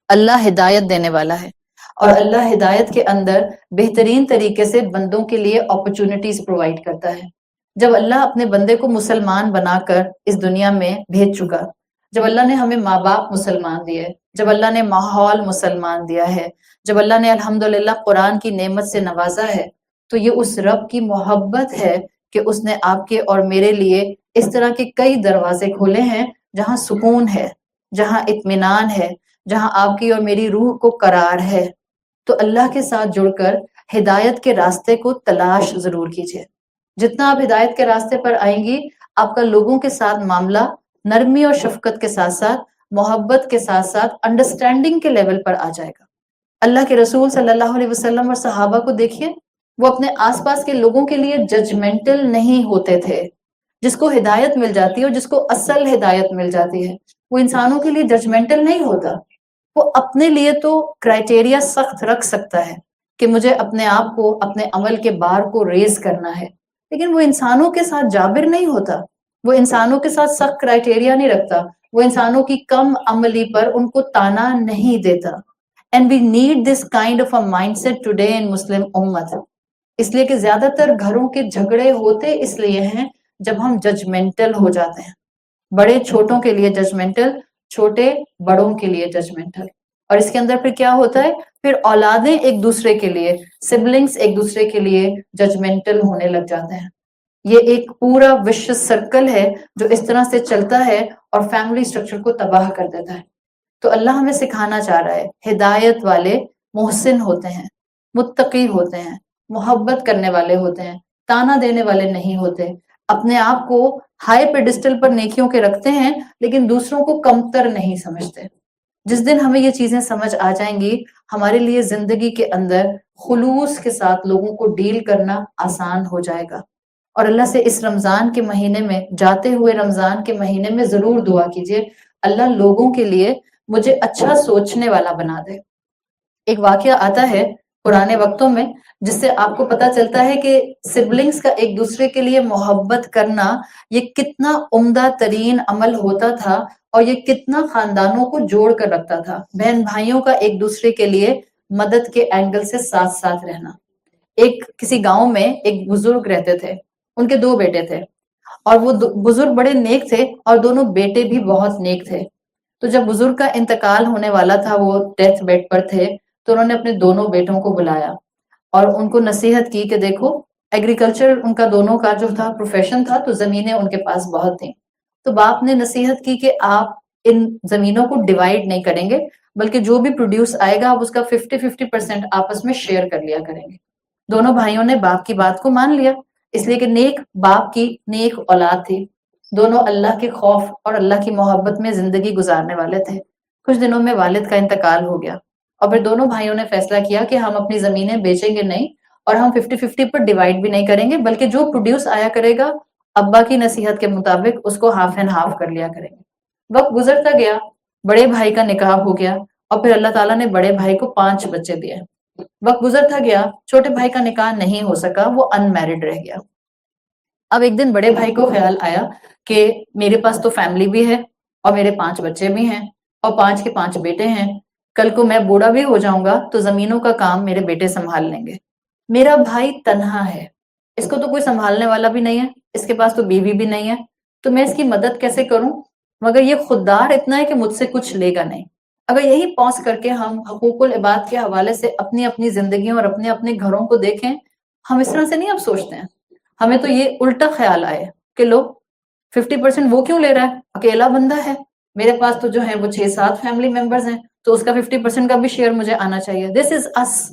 اللہ ہدایت دینے والا ہے، اور اللہ ہدایت کے اندر بہترین طریقے سے بندوں کے لیے اپرچونٹیز پرووائڈ کرتا ہے۔ جب اللہ اپنے بندے کو مسلمان بنا کر اس دنیا میں بھیج چکا، جب اللہ نے ہمیں ماں باپ مسلمان دیے، جب اللہ نے ماحول مسلمان دیا ہے، جب اللہ نے الحمدللہ قرآن کی نعمت سے نوازا ہے، تو یہ اس رب کی محبت ہے کہ اس نے آپ کے اور میرے لیے اس طرح کے کئی دروازے کھولے ہیں جہاں سکون ہے، جہاں اطمینان ہے، جہاں آپ کی اور میری روح کو قرار ہے۔ تو اللہ کے ساتھ جڑ کر ہدایت کے راستے کو تلاش ضرور کیجیے۔ جتنا آپ ہدایت کے راستے پر آئیں گی، آپ کا لوگوں کے ساتھ معاملہ نرمی اور شفقت کے ساتھ ساتھ، محبت کے ساتھ ساتھ انڈرسٹینڈنگ کے لیول پر آ جائے گا۔ اللہ کے رسول صلی اللہ علیہ وسلم اور صحابہ کو دیکھیے، وہ اپنے آس پاس کے لوگوں کے لیے ججمنٹل نہیں ہوتے تھے۔ جس کو ہدایت مل جاتی ہے اور جس کو اصل ہدایت مل جاتی ہے، وہ انسانوں کے لیے ججمنٹل نہیں ہوتا۔ وہ اپنے لیے تو کرائٹیریا سخت رکھ سکتا ہے کہ مجھے اپنے آپ کو، اپنے عمل کے بار کو ریز کرنا ہے، لیکن وہ انسانوں کے ساتھ جابر نہیں ہوتا، وہ انسانوں کے ساتھ سخت کرائٹیریا نہیں رکھتا، وہ انسانوں کی کم عملی پر ان کو تانا نہیں دیتا۔ And we need this kind of a mindset today in Muslim Ummah۔ اس لیے کہ زیادہ تر گھروں کے جھگڑے ہوتے اس لیے ہیں جب ہم ججمنٹل ہو جاتے ہیں، بڑے چھوٹوں کے لیے ججمنٹل، چھوٹے بڑوں کے لیے ججمنٹل۔ اور اس کے اندر پھر کیا ہوتا ہے، پھر اولادیں ایک دوسرے کے لیے، سبلنگز ایک دوسرے کے لیے ججمنٹل ہونے لگ جاتے ہیں۔ یہ ایک پورا وشس سرکل ہے جو اس طرح سے چلتا ہے اور فیملی سٹرکچر کو تباہ کر دیتا ہے۔ تو اللہ ہمیں سکھانا چاہ رہا ہے، ہدایت والے محسن ہوتے ہیں، متقی ہوتے ہیں، محبت کرنے والے ہوتے ہیں، تانا دینے والے نہیں ہوتے، اپنے آپ کو ہائی پیڈسٹل پر نیکیوں کے رکھتے ہیں لیکن دوسروں کو کمتر نہیں سمجھتے۔ جس دن ہمیں یہ چیزیں سمجھ آ جائیں گی، ہمارے لیے زندگی کے اندر خلوص کے ساتھ لوگوں کو ڈیل کرنا آسان ہو جائے گا۔ اور اللہ سے اس رمضان کے مہینے میں، جاتے ہوئے رمضان کے مہینے میں ضرور دعا کیجیے، اللہ لوگوں کے لیے مجھے اچھا سوچنے والا بنا دے۔ ایک واقعہ آتا ہے پرانے وقتوں میں جس سے آپ کو پتا چلتا ہے کہ سبلنگز کا ایک دوسرے کے لیے محبت کرنا یہ کتنا عمدہ ترین عمل ہوتا تھا، اور یہ کتنا خاندانوں کو جوڑ کر رکھتا تھا، بہن بھائیوں کا ایک دوسرے کے لیے مدد کے اینگل سے ساتھ ساتھ رہنا۔ ایک کسی گاؤں میں ایک بزرگ رہتے تھے، ان کے 2 بیٹے تھے، اور وہ بزرگ بڑے نیک تھے اور دونوں بیٹے بھی بہت نیک تھے۔ تو جب بزرگ کا انتقال ہونے والا تھا، وہ ڈیتھ بیڈ پر تھے، تو انہوں نے اپنے دونوں بیٹوں کو بلایا اور ان کو نصیحت کی کہ دیکھو، ایگریکلچر ان کا دونوں کا جو تھا پروفیشن تھا، تو زمینیں ان کے پاس بہت تھیں. تو باپ نے نصیحت کی کہ آپ ان زمینوں کو ڈیوائڈ نہیں کریں گے، بلکہ جو بھی پروڈیوس آئے گا آپ اس کا 50-50% آپس میں شیئر کر لیا کریں گے. دونوں بھائیوں نے باپ کی بات کو مان لیا، اس لیے کہ نیک باپ کی نیک اولاد تھی. دونوں اللہ کے خوف اور اللہ کی محبت میں زندگی گزارنے والے تھے. کچھ دنوں میں والد کا انتقال ہو گیا اور پھر دونوں بھائیوں نے فیصلہ کیا کہ ہم اپنی زمینیں بیچیں گے نہیں اور ہم 50-50 پر ڈیوائڈ بھی نہیں کریں گے، بلکہ جو پروڈیوس آیا کرے گا ابا کی نصیحت کے مطابق اس کو ہاف اینڈ ہاف کر لیا کریں گے. وقت گزرتا گیا، بڑے بھائی کا نکاح ہو گیا اور پھر اللہ تعالیٰ نے بڑے بھائی کو 5 بچے دیے. وقت گزرتا گیا، چھوٹے بھائی کا نکاح نہیں ہو سکا، وہ ان میرڈ رہ گیا. اب ایک دن بڑے بھائی کو خیال آیا کہ میرے پاس تو فیملی بھی ہے اور میرے 5 بچے بھی ہیں اور 5 کے 5 بیٹے ہیں. کل کو میں بوڑھا بھی ہو جاؤں گا تو زمینوں کا کام میرے بیٹے سنبھال لیں گے. میرا بھائی تنہا ہے، اس کو تو کوئی سنبھالنے والا بھی نہیں ہے، اس کے پاس تو بیوی بھی نہیں ہے، تو میں اس کی مدد کیسے کروں؟ مگر یہ خوددار اتنا ہے کہ مجھ سے کچھ لے گا نہیں. اگر یہی پوز کر کے ہم حقوق العباد کے حوالے سے اپنی اپنی زندگیوں اور اپنے اپنے گھروں کو دیکھیں، ہم اس طرح سے نہیں اب سوچتے ہیں. ہمیں تو یہ الٹا خیال آئے کہ لو 50% وہ کیوں لے رہا ہے، اکیلا بندہ ہے، میرے پاس تو جو ہے وہ 6-7 فیملی ممبرز ہیں، تو اس کا 50% کا بھی شیئر مجھے آنا چاہیے. دس از اس.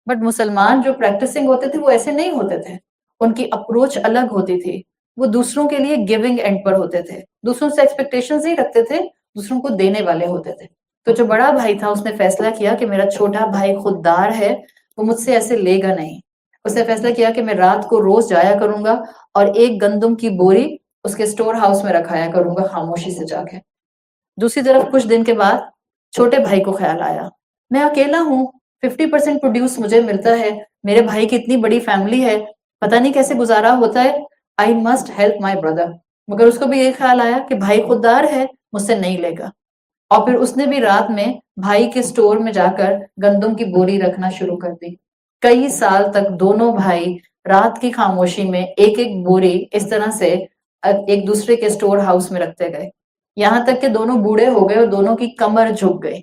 بٹ مسلمان جو پریکٹسنگ ہوتے تھے وہ ایسے نہیں ہوتے تھے، ان کی اپروچ الگ ہوتی تھی. وہ دوسروں کے لیے گیونگ اینڈ پر ہوتے تھے، دوسروں سے ایکسپیکٹیشنز نہیں رکھتے تھے، دوسروں کو دینے والے ہوتے تھے. تو جو بڑا بھائی تھا اس نے فیصلہ کیا کہ میرا چھوٹا بھائی خوددار ہے، وہ مجھ سے ایسے لے گا نہیں. اس نے فیصلہ کیا کہ میں رات کو روز جایا کروں گا اور ایک گندم کی بوری اس کے سٹور ہاؤس میں رکھایا کروں گا خاموشی سے جا کے. دوسری طرف کچھ دن کے بعد چھوٹے بھائی کو خیال آیا، میں اکیلا ہوں، 50% پروڈیوس مجھے ملتا ہے، میرے بھائی کی اتنی بڑی فیملی ہے، پتہ نہیں کیسے گزارا ہوتا ہے. I must help my brother. مگر اس کو بھی یہ خیال آیا کہ بھائی خوددار ہے، مجھ سے نہیں لے گا. اور پھر اس نے بھی رات میں بھائی کے سٹور میں جا کر گندم کی بوری رکھنا شروع کر دی. کئی سال تک دونوں بھائی رات کی خاموشی میں ایک ایک بوری اس طرح سے ایک دوسرے کے سٹور ہاؤس میں رکھتے گئے، یہاں تک کہ دونوں بوڑھے ہو گئے اور دونوں کی کمر جھک گئی.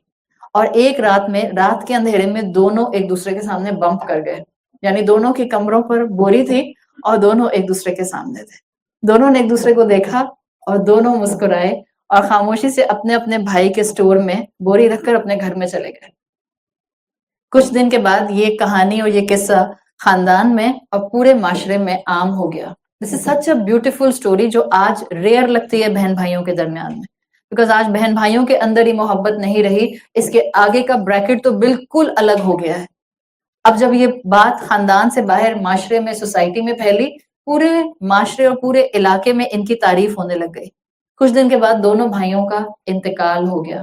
اور ایک رات میں رات کے اندھیرے میں دونوں ایک دوسرے کے سامنے بمپ کر گئے، یعنی دونوں کی کمروں پر بوری تھی اور دونوں ایک دوسرے کے سامنے تھے. دونوں نے ایک دوسرے کو دیکھا اور دونوں مسکرائے اور خاموشی سے اپنے اپنے بھائی کے سٹور میں بوری رکھ کر اپنے گھر میں چلے گئے. کچھ دن کے بعد یہ کہانی اور یہ قصہ خاندان میں اور پورے معاشرے میں عام ہو گیا. دس از سچ اے بیوٹیفل اسٹوری جو آج ریئر لگتی ہے بہن بھائیوں کے درمیان میں، بیکاز آج بہن بھائیوں کے اندر ہی محبت نہیں رہی، اس کے آگے کا بریکٹ تو بالکل الگ ہو گیا ہے. اب جب یہ بات خاندان سے باہر معاشرے میں سوسائٹی میں پھیلی، پورے معاشرے اور پورے علاقے میں ان کی تعریف ہونے لگ گئی. کچھ دن کے بعد دونوں بھائیوں کا انتقال ہو گیا.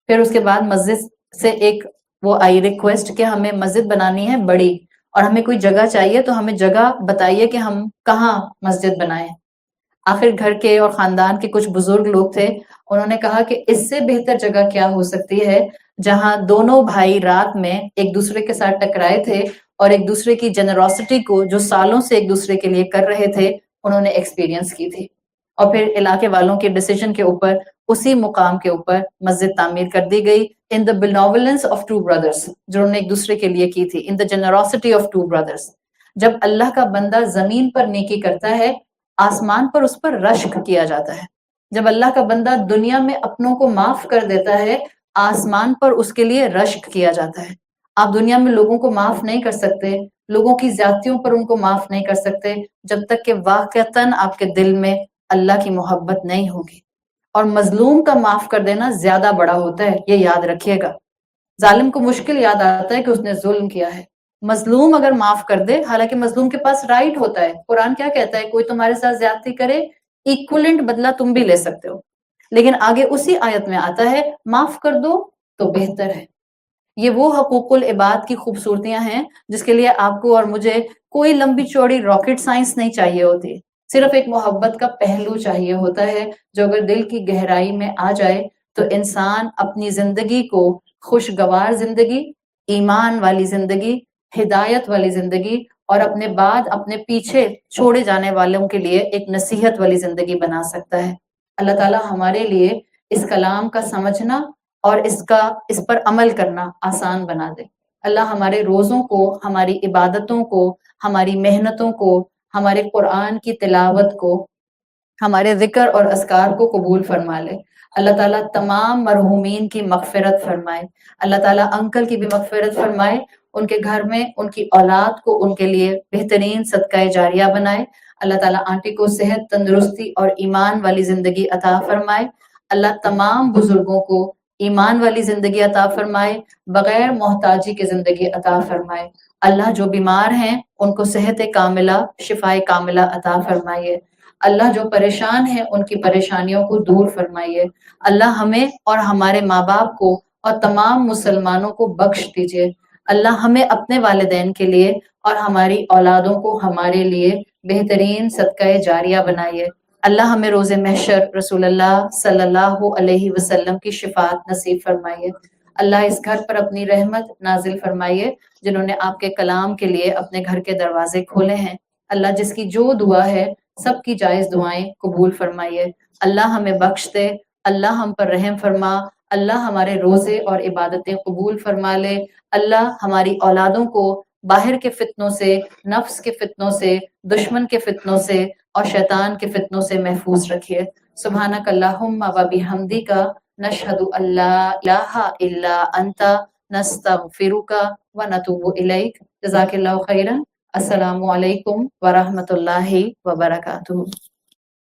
پھر اس کے بعد مسجد سے ایک وہ آئی ریکویسٹ کہ ہمیں مسجد بنانی ہے بڑی اور ہمیں کوئی جگہ چاہیے، تو ہمیں جگہ بتائیے کہ ہم کہاں مسجد بنائیں. آخر گھر کے اور خاندان کے کچھ بزرگ لوگ تھے، انہوں نے کہا کہ اس سے بہتر جگہ کیا ہو سکتی ہے جہاں دونوں بھائی رات میں ایک دوسرے کے ساتھ ٹکرائے تھے اور ایک دوسرے کی جنراسٹی کو جو سالوں سے ایک دوسرے کے لیے کر رہے تھے انہوں نے ایکسپیرینس کی تھی. اور پھر علاقے والوں کے ڈیسیجن کے اوپر اسی مقام کے اوپر مسجد تعمیر کر دی گئی ان دا بینوولنس آف ٹو بردرس، جنہوں نے ایک دوسرے کے لیے کی تھی، ان دا جنراسٹی آف ٹو بردرس. جب اللہ کا بندہ زمین پر نیکی کرتا ہے، آسمان پر اس پر رشک کیا جاتا ہے. جب اللہ کا بندہ دنیا میں اپنوں کو معاف کر دیتا ہے، آسمان پر اس کے لیے رشک کیا جاتا ہے. آپ دنیا میں لوگوں کو معاف نہیں کر سکتے، لوگوں کی زیادتیوں پر ان کو معاف نہیں کر سکتے جب تک کہ واقعتاً آپ کے دل میں اللہ کی محبت نہیں ہوگی. اور مظلوم کا معاف کر دینا زیادہ بڑا ہوتا ہے، یہ یاد رکھیے گا. ظالم کو مشکل یاد آتا ہے کہ اس نے ظلم کیا ہے. مظلوم اگر معاف کر دے، حالانکہ مظلوم کے پاس رائٹ ہوتا ہے، قرآن کیا کہتا ہے، کوئی تمہارے ساتھ زیادتی کرے ایکولنٹ بدلہ تم بھی لے سکتے ہو. لیکن آگے اسی آیت میں آتا ہے معاف کر دو تو بہتر ہے. یہ وہ حقوق العباد کی خوبصورتیاں ہیں جس کے لیے آپ کو اور مجھے کوئی لمبی چوڑی راکٹ سائنس نہیں چاہیے ہوتی، صرف ایک محبت کا پہلو چاہیے ہوتا ہے جو اگر دل کی گہرائی میں آ جائے تو انسان اپنی زندگی کو خوشگوار زندگی، ایمان والی زندگی، ہدایت والی زندگی اور اپنے بعد اپنے پیچھے چھوڑے جانے والوں کے لیے ایک نصیحت والی زندگی بنا سکتا ہے. اللہ تعالیٰ ہمارے لیے اس کلام کا سمجھنا اور اس پر عمل کرنا آسان بنا دے۔ اللہ ہمارے روزوں کو، ہماری عبادتوں کو، ہماری محنتوں کو، ہمارے قرآن کی تلاوت کو، ہمارے ذکر اور اذکار کو قبول فرما لے۔ اللہ تعالیٰ تمام مرحومین کی مغفرت فرمائے۔ اللہ تعالیٰ انکل کی بھی مغفرت فرمائے، ان کے گھر میں ان کی اولاد کو ان کے لیے بہترین صدقہ جاریہ بنائے۔ اللہ تعالیٰ آنٹی کو صحت، تندرستی اور ایمان والی زندگی عطا فرمائے۔ اللہ تمام بزرگوں کو ایمان والی زندگی عطا فرمائے، بغیر محتاجی کی زندگی عطا فرمائے۔ اللہ جو بیمار ہیں ان کو صحت کاملہ، شفائے کاملہ عطا فرمائیے۔ اللہ جو پریشان ہیں ان کی پریشانیوں کو دور فرمائیے۔ اللہ ہمیں اور ہمارے ماں باپ کو اور تمام مسلمانوں کو بخش دیجیے۔ اللہ ہمیں اپنے والدین کے لیے اور ہماری اولادوں کو ہمارے لیے بہترین صدقہ جاریہ بنائیے۔ اللہ ہمیں روز محشر رسول اللہ صلی اللہ علیہ وسلم کی شفاعت نصیب فرمائیے۔ اللہ اس گھر پر اپنی رحمت نازل فرمائیے، جنہوں نے آپ کے کلام کے لیے اپنے گھر کے دروازے کھولے ہیں۔ اللہ جس کی جو دعا ہے سب کی جائز دعائیں قبول فرمائیے۔ اللہ ہمیں بخش دے، اللہ ہم پر رحم فرما، اللہ ہمارے روزے اور عبادتیں قبول فرما لے۔ اللہ ہماری اولادوں کو باہر کے فتنوں سے، نفس کے فتنوں سے، دشمن کے فتنوں سے اور شیطان کے فتنوں سے محفوظ رکھیے۔ سبحانک اللہم و بحمدک، نشہد ان لا الہ الا انت، نستغفرک و نتوب الیک۔ جزاک اللہ خیرا۔ السلام علیکم ورحمۃ اللہ وبرکاتہ۔